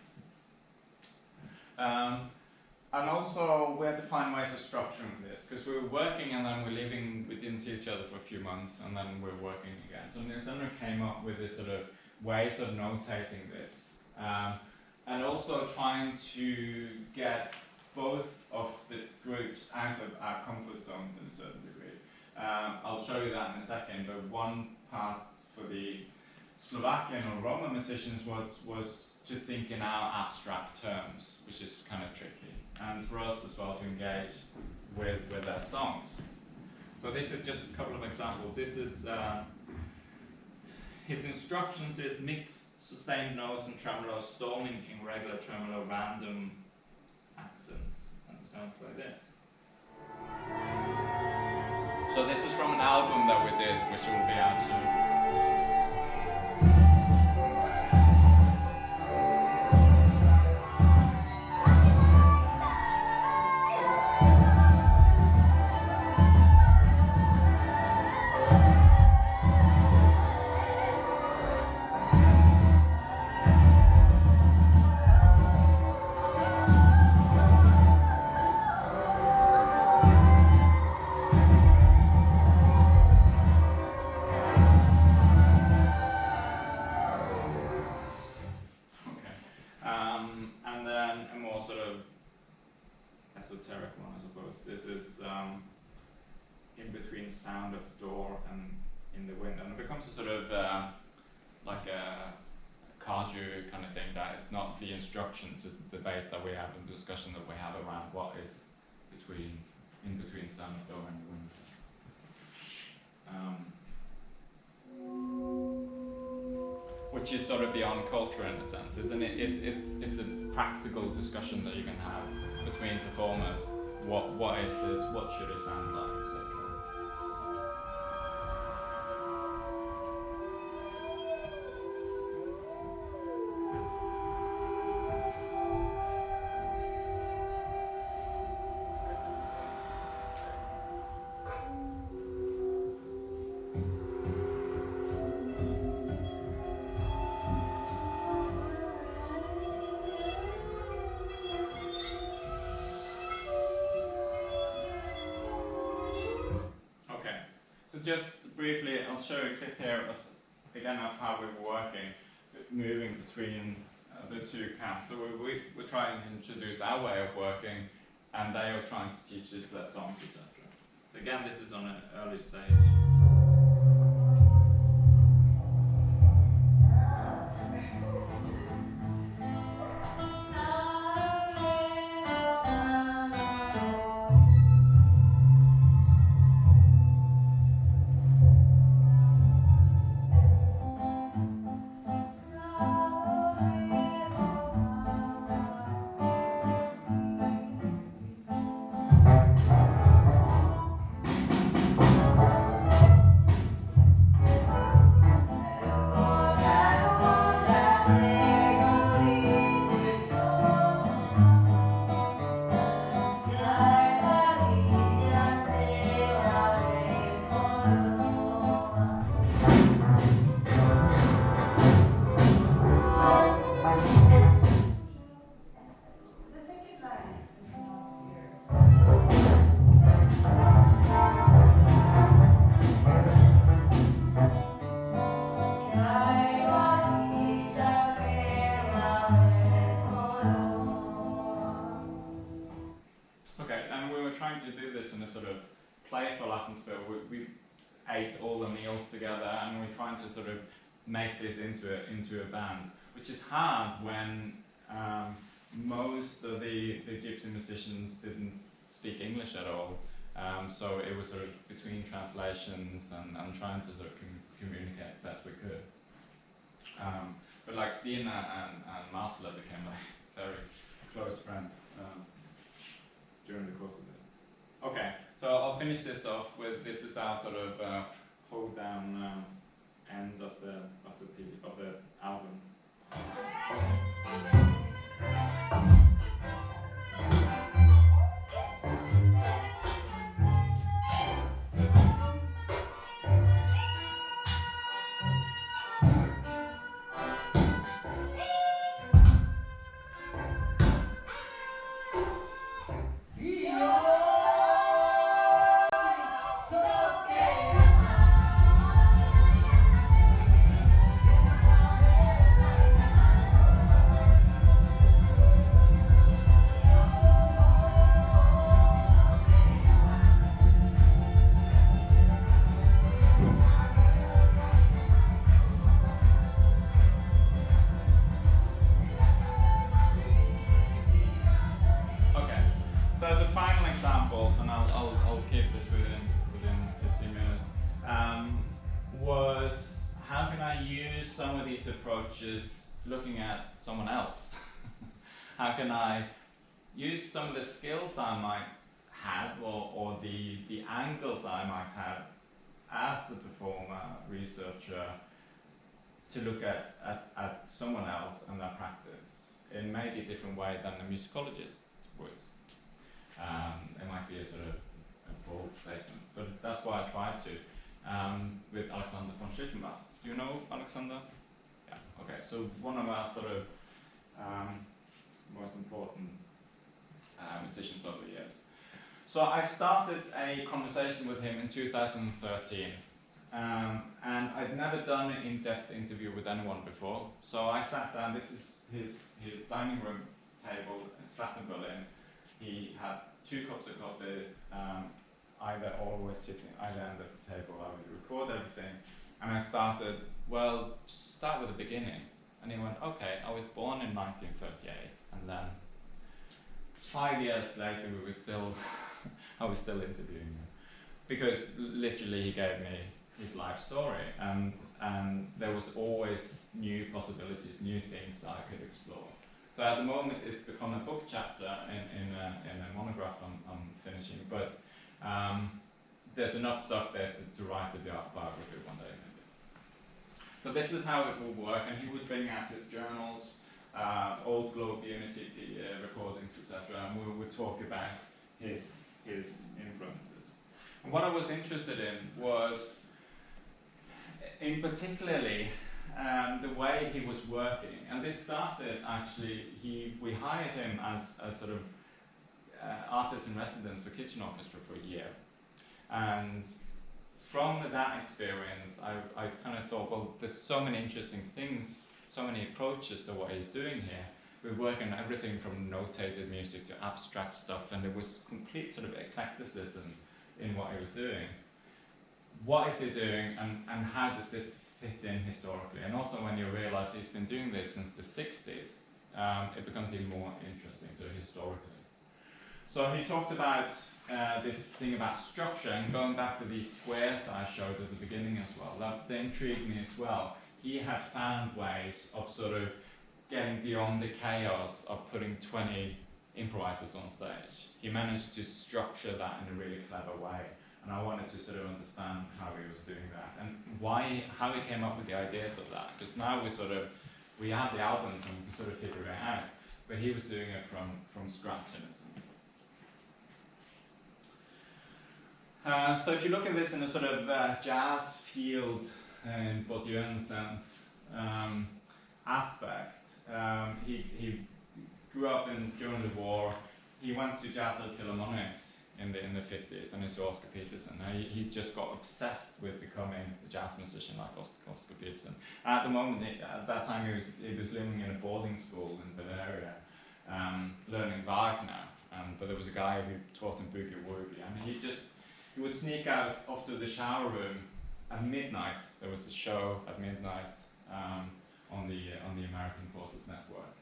And also we had to find ways of structuring this, because we were working and then we're leaving, we didn't see each other for a few months, and then we're working again. So Alexander came up with this sort of ways of notating this. And also trying to get both of the groups out of our comfort zones in a certain degree. I'll show you that in a second, but one part for the Slovakian or Roma musicians was to think in our abstract terms, which is kind of tricky. And for us as well to engage with their songs. So this is just a couple of examples. This is, his instructions is mixed sustained notes and tremolo, storming in regular tremolo, random accents, and it sounds like this. So this is from an album that we did, which will be out soon. Sound of door and in the wind, and it becomes a sort of like a cardio kind of thing, that it's not the instructions, it's the debate that we have and discussion that we have around what is in between sound of door and the wind. Which is sort of beyond culture in a sense, isn't it? It's a practical discussion that you can have between performers. What is this? What should it sound like? etc. Just briefly, I'll show you a clip here again of how we were working, moving between the two camps. So we're trying to introduce our way of working, and they are trying to teach us their songs, etc. So again, this is on an early stage. To sort of make this into a band, which is hard when most of the gypsy musicians didn't speak English at all, So it was sort of between translations and trying to sort of communicate best we could. But like Stina and Marcela became like very close friends during the course of this. Okay, so I'll finish this off with, this is our sort of hold down end of the album. Looking at someone else. How can I use some of the skills I might have or the angles I might have as a performer, researcher, to look at someone else and their practice in maybe a different way than a musicologist would. It might be a sort of a bold statement, but that's why I tried to with Alexander von Schlippenbach. Do you know Alexander? Okay, so one of our sort of most important musicians over the years. So I started a conversation with him in 2013, and I'd never done an in-depth interview with anyone before. So I sat down, this is his dining room table, flat in Berlin. He had 2 cups of coffee, either always sitting either end of the table. I would record everything. And I started, well, start with the beginning. And he went, okay, I was born in 1938. And then 5 years later, we were still, I was still interviewing him. Because literally he gave me his life story. And there was always new possibilities, new things that I could explore. So at the moment, it's become a book chapter in a monograph I'm finishing. But there's enough stuff there to write a biography one day. But this is how it would work, and he would bring out his journals, old Globe Unity recordings, etc., and we would talk about his influences. And what I was interested in was, in particularly, the way he was working. And this started actually, we hired him as a sort of artist in residence for kitchen orchestra for a year. And from that experience, I kind of thought, well, there's so many interesting things, so many approaches to what he's doing here. We're working on everything from notated music to abstract stuff, and there was complete sort of eclecticism in what he was doing. What is he doing, and how does it fit in historically? And also when you realize he's been doing this since the 60s, it becomes even more interesting, so historically. So he talked about this thing about structure, and going back to these squares that I showed at the beginning as well, that intrigued me as well. He had found ways of sort of getting beyond the chaos of putting 20 improvisers on stage. He managed to structure that in a really clever way, and I wanted to sort of understand how he was doing that and how he came up with the ideas of that. Because now we have the albums and we can sort of figure it out, but he was doing it from scratch in a sense. So if you look at this in a sort of jazz field in Bourdieuan sense aspect, he grew up during the war. He went to Jazz Philharmonics in the 50s, and he saw Oscar Peterson. He just got obsessed with becoming a jazz musician like Oscar Peterson. At the moment, at that time, he was living in a boarding school in Bavaria, learning Wagner. But there was a guy who taught him boogie woogie, and he would sneak out off to the shower room at midnight. There was a show at midnight on the American Forces Network,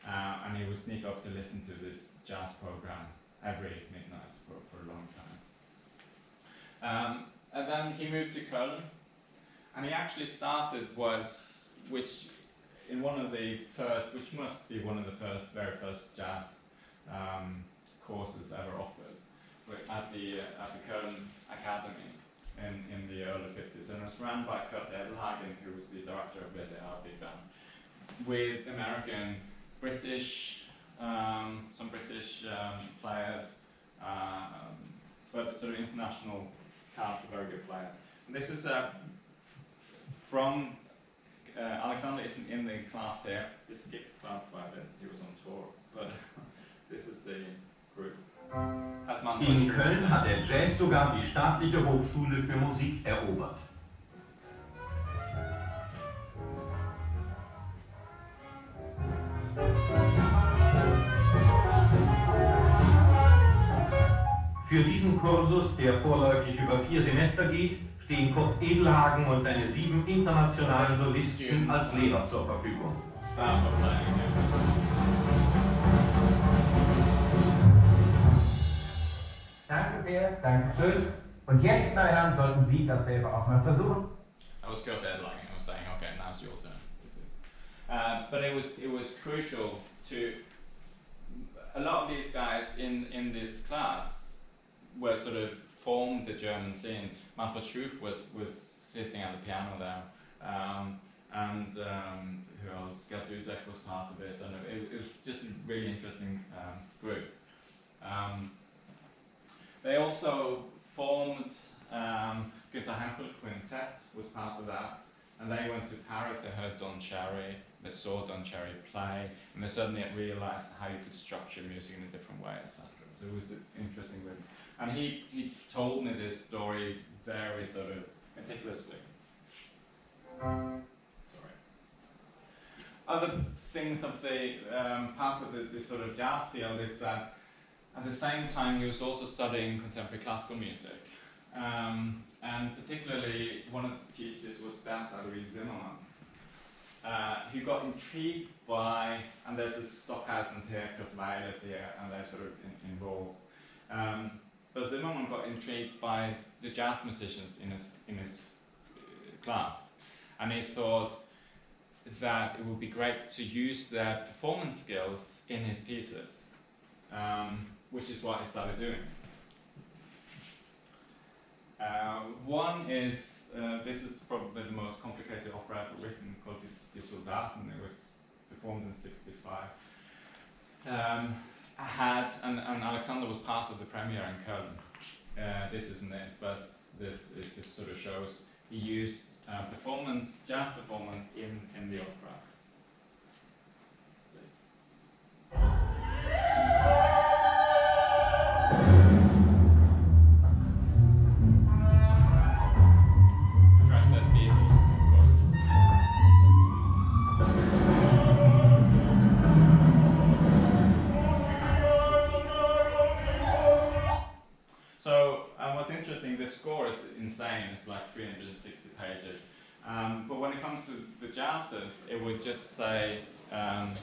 and he would sneak off to listen to this jazz program every midnight for a long time. And then he moved to Köln, and he actually started which must be one of the very first jazz courses ever offered at the Köln Academy in the early 50s, and it was run by Kurt Edelhagen, who was the director of the JPRB band, with American, British, some British players, but sort of international cast of very good players. And this is from Alexander isn't in the class here. He skipped class by a bit. He was on tour, but this is the group. In Köln hat der Jazz sogar die staatliche Hochschule für Musik erobert. Für diesen Kursus, der vorläufig über 4 Semester geht, stehen Kurt Edelhagen und seine 7 internationalen Solisten als Lehrer zur Verfügung. Danke sehr, danke schön. Und jetzt, meine Herren, sollten Sie dasselbe auch mal versuchen. I was Kurt Edelhagen. I was saying, okay, now's your turn. But it was crucial to a lot of these guys in this class were sort of formed the German scene. Manfred Schuf was sitting at the piano there, and who else? Gerd Dudek was part of it, and it was just a really interesting group. They also formed Günther Hempel Quintet was part of that, and they went to Paris. They heard Don Cherry, they saw Don Cherry play, and they suddenly realized how you could structure music in a different way, etc. So it was an interesting group. And he told me this story very sort of meticulously. Sorry. Other things of the part of the sort of jazz field is that at the same time he was also studying contemporary classical music. And particularly one of the teachers was Bernd Alois Zimmermann. He got intrigued by, and there's the Stockhausens here, Kurt Weilers here, and they're sort of involved. But Zimmermann got intrigued by the jazz musicians in his class, and he thought that it would be great to use their performance skills in his pieces, which is what he started doing. One is, this is probably the most complicated opera ever written, called Die Soldaten. It was performed in '65. And Alexander was part of the premiere in Köln. This isn't it, but this sort of shows he used jazz performance in the opera. Let's see. The score is insane, it's like 360 pages. But when it comes to the jazzes, it would just say the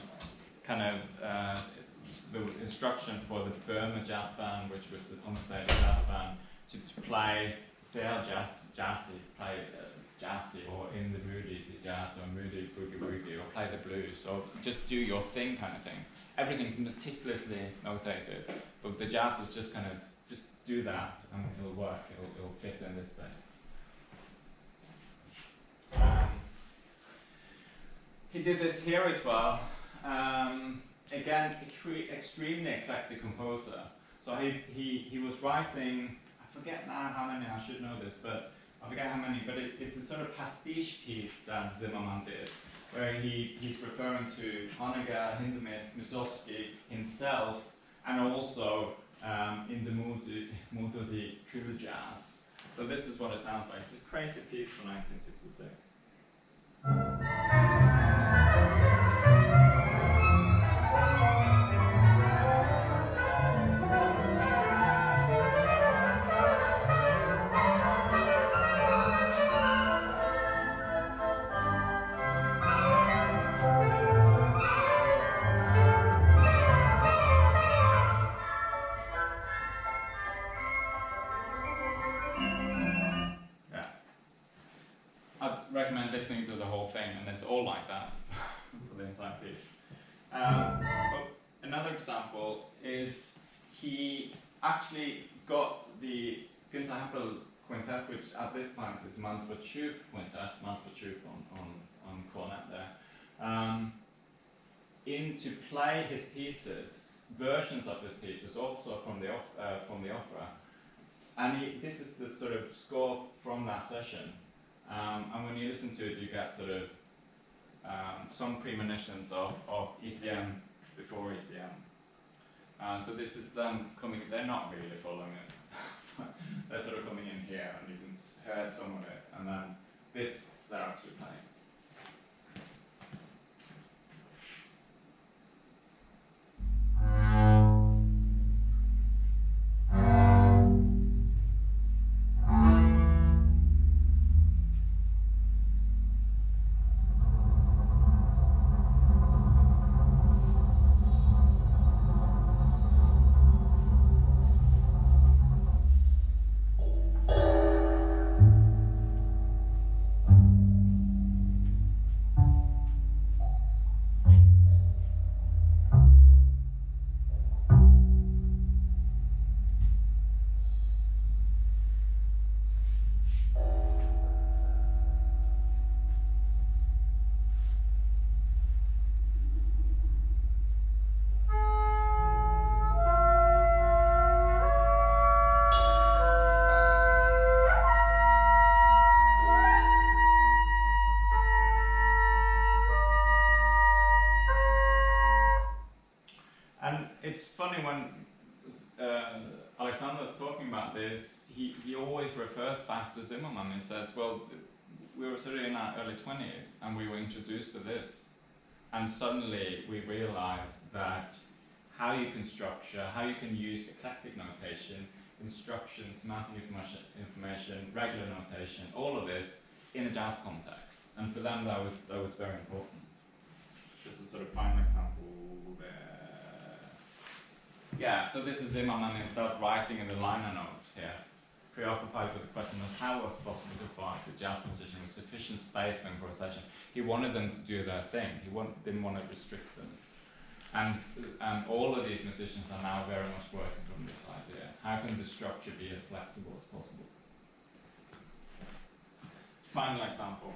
instruction for the Burma Jazz Band, which was the on-stage jazz band, to play sehr jazzy, play jazzy, or in the moody jazz, or moody boogie woogie, or play the blues, or just do your thing kind of thing. Everything's meticulously notated, but the jazz is just kind of do that and it'll work, it'll fit in this space. He did this here as well. Again, extremely eclectic composer. So he was writing, I forget now how many, I should know this, but I forget how many, but it's a sort of pastiche piece that Zimmermann did, where he's referring to Honegger, Hindemith, Mussorgsky himself, and also in the mood of the cool jazz. So this is what it sounds like. It's a crazy piece from 1966. listening to the whole thing, and it's all like that for the entire piece. But another example is he actually got the Günther Happel quintet, which at this point is Manfred-Schuf quintet, Manfred-Schuf on cornet there, in to play his pieces, versions of his pieces, also from the opera. And this is the sort of score from that session. And when you listen to it, you get sort of some premonitions of ECM before ECM. So this is them coming, they're not really following it. They're sort of coming in here, and you can hear some of it. And then this, they're actually playing. It's funny when Alexander is talking about this, he always refers back to Zimmermann and says, well, we were sort of in our early 20s and we were introduced to this. And suddenly we realized that how you can structure, how you can use eclectic notation, instruction, semantic information, regular notation, all of this in a jazz context. And for them that was very important. Just a sort of final example there. Yeah, so this is Zimmermann himself writing in the liner notes here, preoccupied with the question of how it was possible to provide the jazz musician with sufficient space for improvisation. He wanted them to do their thing. He didn't want to restrict them. And all of these musicians are now very much working from this idea. How can the structure be as flexible as possible? Final example.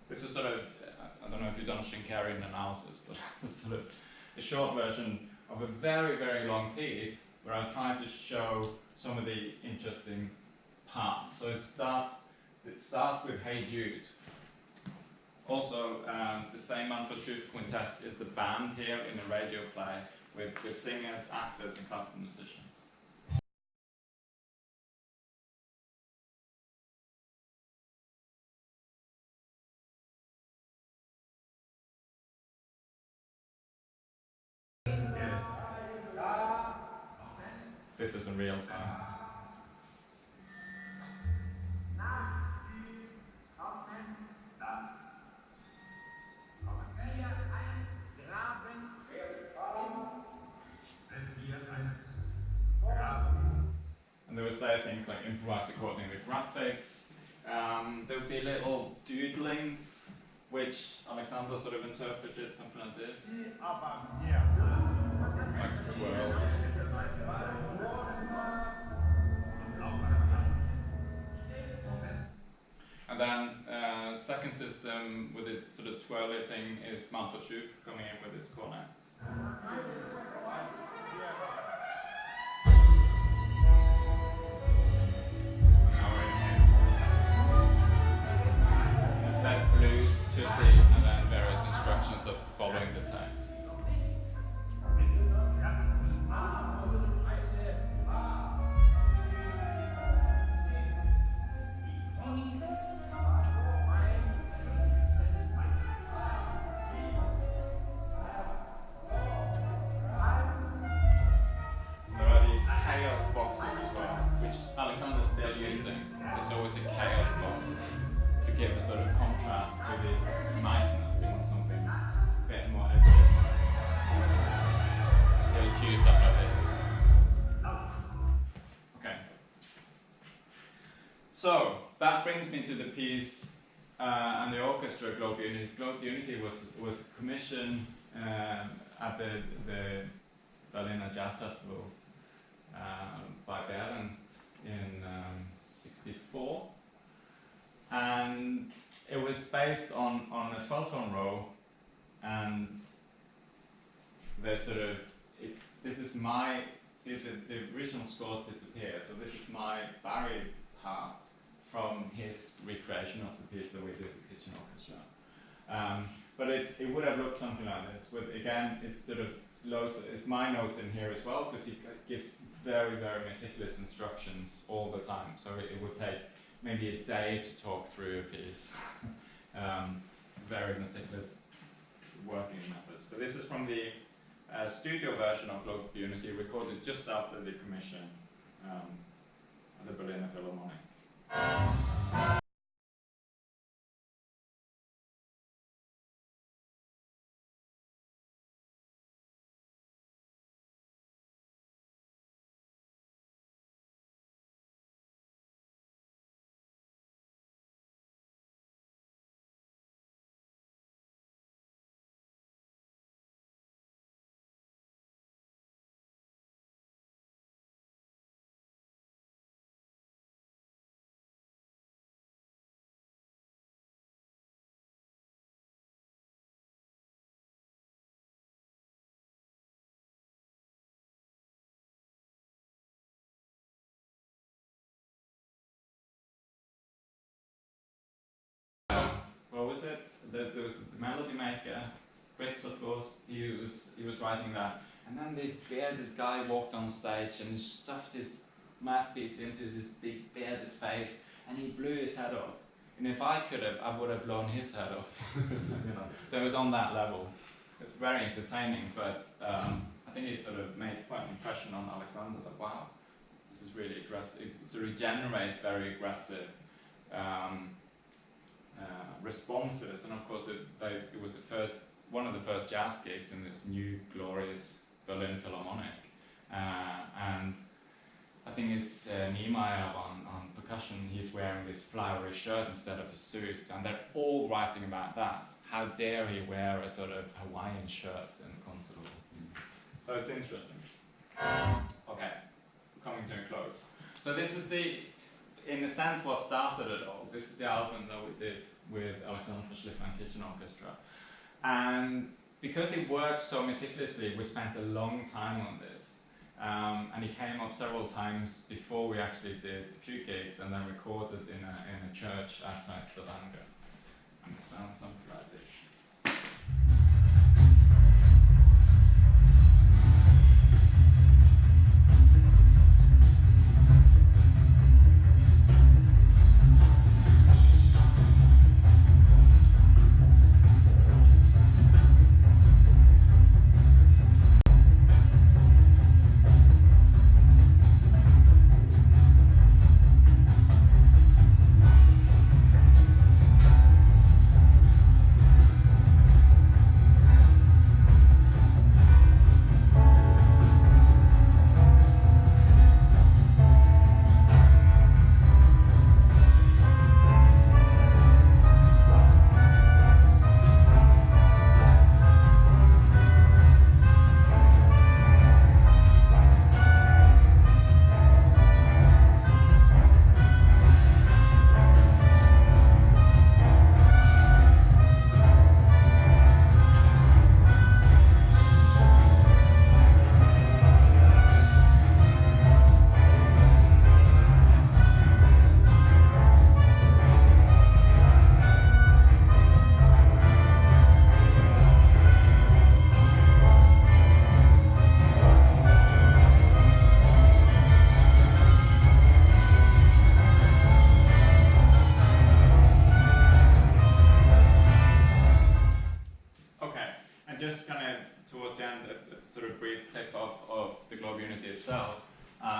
This is sort of, I don't know if you've done Schenkerian analysis, but it's sort of a short version of a very, very long piece where I try to show some of the interesting parts. So it starts with Hey Jude. Also, the same Manfred-Schuf quintet is the band here in a radio play with singers, actors, and classical musicians. This is in real time. And they would say things like improvise according to graphics. There would be little doodlings, which Alexander sort of interpreted, something like this. Like swirls. And then second system with a sort of twirly thing is Manfred-Schuf coming in with his cornet. It says blues, tutti, and then various instructions of following the text. So that brings me to the piece and the orchestra Globe Unity. Globe Unity was commissioned at the Berliner Jazz Festival by Bernd in '64, and it was based on a 12-tone row, and this is my, see the original scores disappear, so this is my Barry part from his recreation of the piece that we did with the kitchen orchestra. But it would have looked something like this. With, again, it's sort of loads. It's my notes in here as well, because he gives very, very meticulous instructions all the time. So it would take maybe a day to talk through a piece. Very meticulous working methods. But this is from the studio version of Globe Unity, recorded just after the commission at the Berliner Philharmonic. What was it? There was the melody maker, Fritz, of course. He was writing that, and then this bearded guy walked on stage and stuffed his mouthpiece into his big bearded face, and he blew his head off. And if I could have, I would have blown his head off. So it was on that level. It's very entertaining, but I think it sort of made quite an impression on Alexander that, wow, this is really aggressive. It sort of generates very aggressive responses, and of course it was one of the first jazz gigs in this new glorious Berlin Philharmonic, and I think it's Niemeyer on percussion. He's wearing this flowery shirt instead of a suit, and they're all writing about that. How dare he wear a sort of Hawaiian shirt in a concert hall? So it's interesting. Okay, coming to a close. So this is in a sense, what started it all. This is the album that we did with Alexander von Schlippenbach Kitchen Orchestra. And because he worked so meticulously, we spent a long time on this. And he came up several times before we actually did a few gigs, and then recorded in a church outside Stavanger. And it sounds something like this.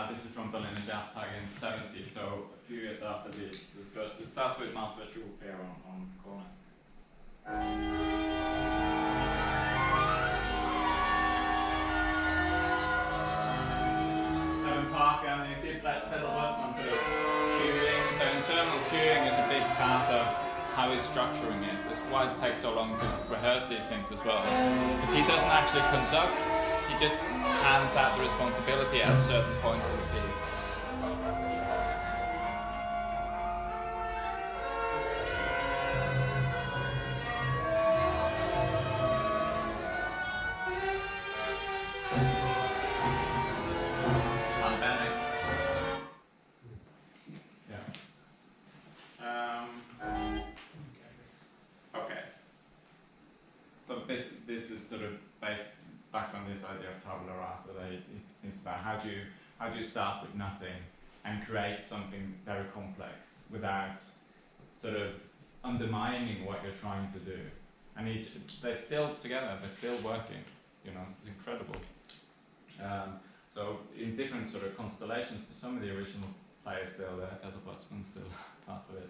This is from Berliner Gypsy-project in '70, so a few years after the first. It starts with Mount Virtual Fair on the corner. Park, and you see pedal Westman sort of cueing. So internal cueing is a big part of how he's structuring it. That's why it takes so long to rehearse these things as well. Because he doesn't actually conduct, he just hands out the responsibility at certain points of the piece. This is sort of based back on this idea of tabula rasa. It thinks about how do you start with nothing and create something very complex without sort of undermining what you're trying to do. And they're still together. They're still working. You know, it's incredible. So in different sort of constellations, some of the original players still there. Peter Botsman's still part of it.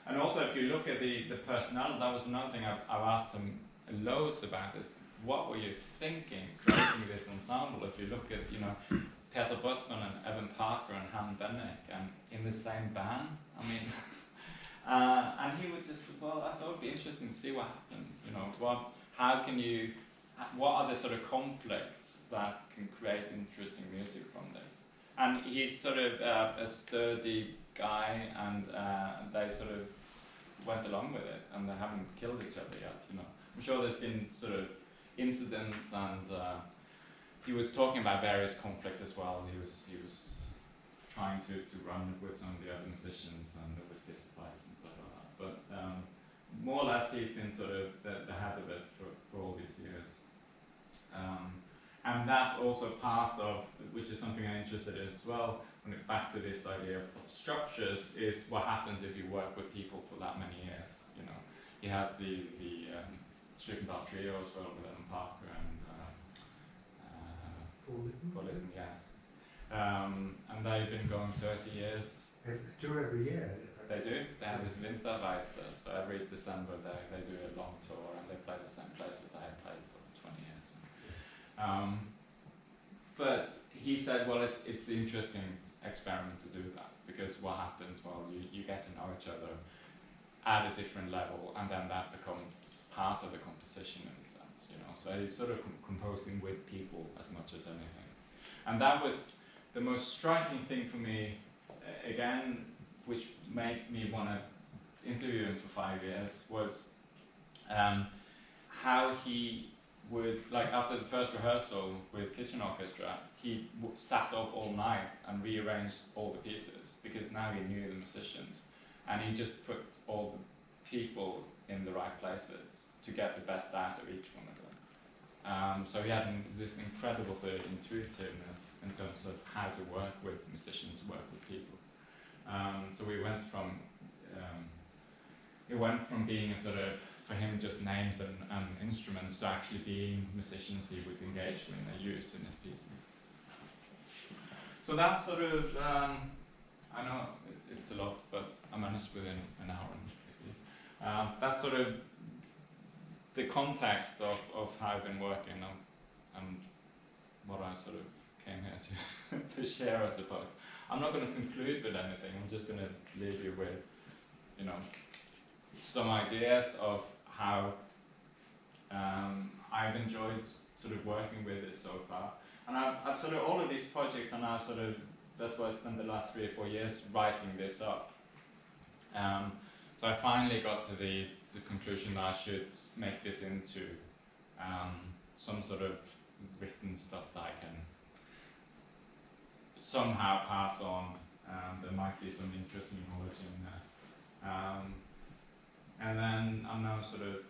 And also, if you look at the personnel, that was another thing I've asked them loads about is what were you thinking creating this ensemble? If you look at, you know, Peter Botsman and Evan Parker and Han Bennick and in the same band, I mean, and he would just, well, I thought it'd be interesting to see what happened, you know, what are the sort of conflicts that can create interesting music from this? And he's sort of a sturdy guy, and they sort of went along with it, and they haven't killed each other yet, you know. I'm sure there's been sort of incidents, and he was talking about various conflicts as well. He was trying to run with some of the other musicians, and there was fist fights and stuff like that. But more or less, he's been sort of the head of it for all these years. And that's also part of, which is something I'm interested in as well, when it back to this idea of structures, is what happens if you work with people for that many years. You know, he has the Schlippenbach trio as well with Evan Parker and Paul Litton, yes. And they've been going 30 years. It's two every year. They do. They have this Winterreise, so every December they do a long tour, and they play the same places they have played for 20 years. But he said, well, it's an interesting experiment to do that, because what happens, well, you get to know each other at a different level, and then that becomes part of the composition in a sense, you know. So he's sort of composing with people as much as anything. And that was the most striking thing for me, again, which made me want to interview him for 5 years, was how he would, like after the first rehearsal with kitchen orchestra, he sat up all night and rearranged all the pieces, because now he knew the musicians, and he just put all the people in the right places to get the best out of each one of them. So he had this incredible sort of intuitiveness in terms of how to work with musicians, work with people. So we went from it went from being a sort of, for him, just names and instruments, to actually being musicians he would engage with and use in his pieces. So that's sort of, I know it's a lot, but I managed within an hour and 50. That's sort of the context of how I've been working and what I sort of came here to share, I suppose. I'm not going to conclude with anything. I'm just going to leave you with, you know, some ideas of how I've enjoyed sort of working with this so far. And I've sort of, all of these projects are now sort of, that's why I spent the last 3 or 4 years writing this up. So I finally got to the conclusion that I should make this into some sort of written stuff that I can somehow pass on. There might be some interesting knowledge in there. And then I'm now sort of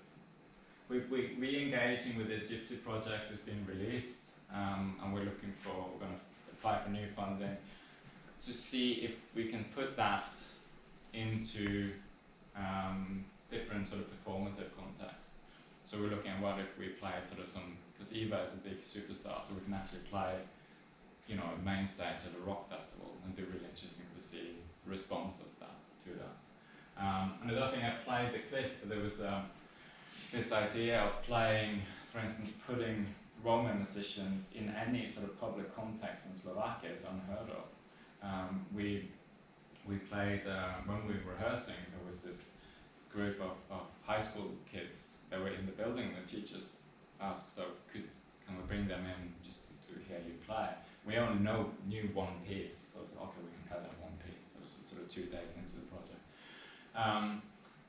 re-engaging with the Gypsy project has been released, and we're going to apply for new funding to see if we can put that into different sort of performative contexts. So we're looking at what if we played sort of some, because Eva is a big superstar, so we can actually play, you know, a main stage at a rock festival, and it'd be really interesting to see the response of that to that. And the other thing, I played the clip, but there was this idea of playing, for instance, putting Roma musicians in any sort of public context in Slovakia is unheard of. We played, when we were rehearsing, there was this group of high school kids that were in the building. The teachers asked, so can we bring them in just to hear you play? We only knew one piece, so okay, we can play that one piece. It was sort of 2 days into the project.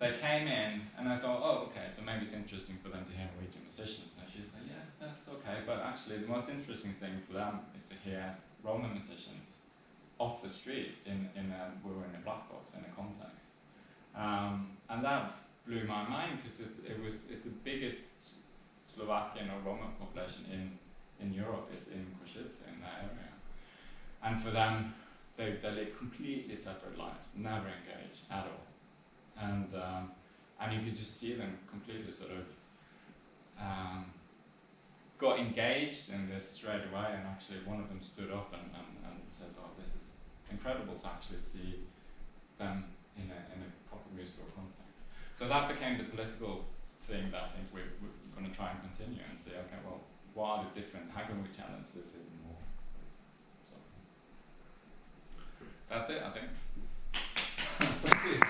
They came in, and I thought, oh, okay, so maybe it's interesting for them to hear Norwegian musicians. And she said, yeah, that's okay, but actually the most interesting thing for them is to hear Roman musicians off the street we were in a black box in a context. And that blew my mind, because it's the biggest Slovakian or Roma population in Europe is in Košice, in that area. And for them, they live completely separate lives, never engage at all. And you could just see them completely sort of got engaged in this straight away, and actually one of them stood up and said, oh, this is incredible to actually see them in a proper musical context. So that became the political thing that I think we're going to try and continue and say, okay, well, what are the different, how can we challenge this even more? So that's it, I think. Thank you.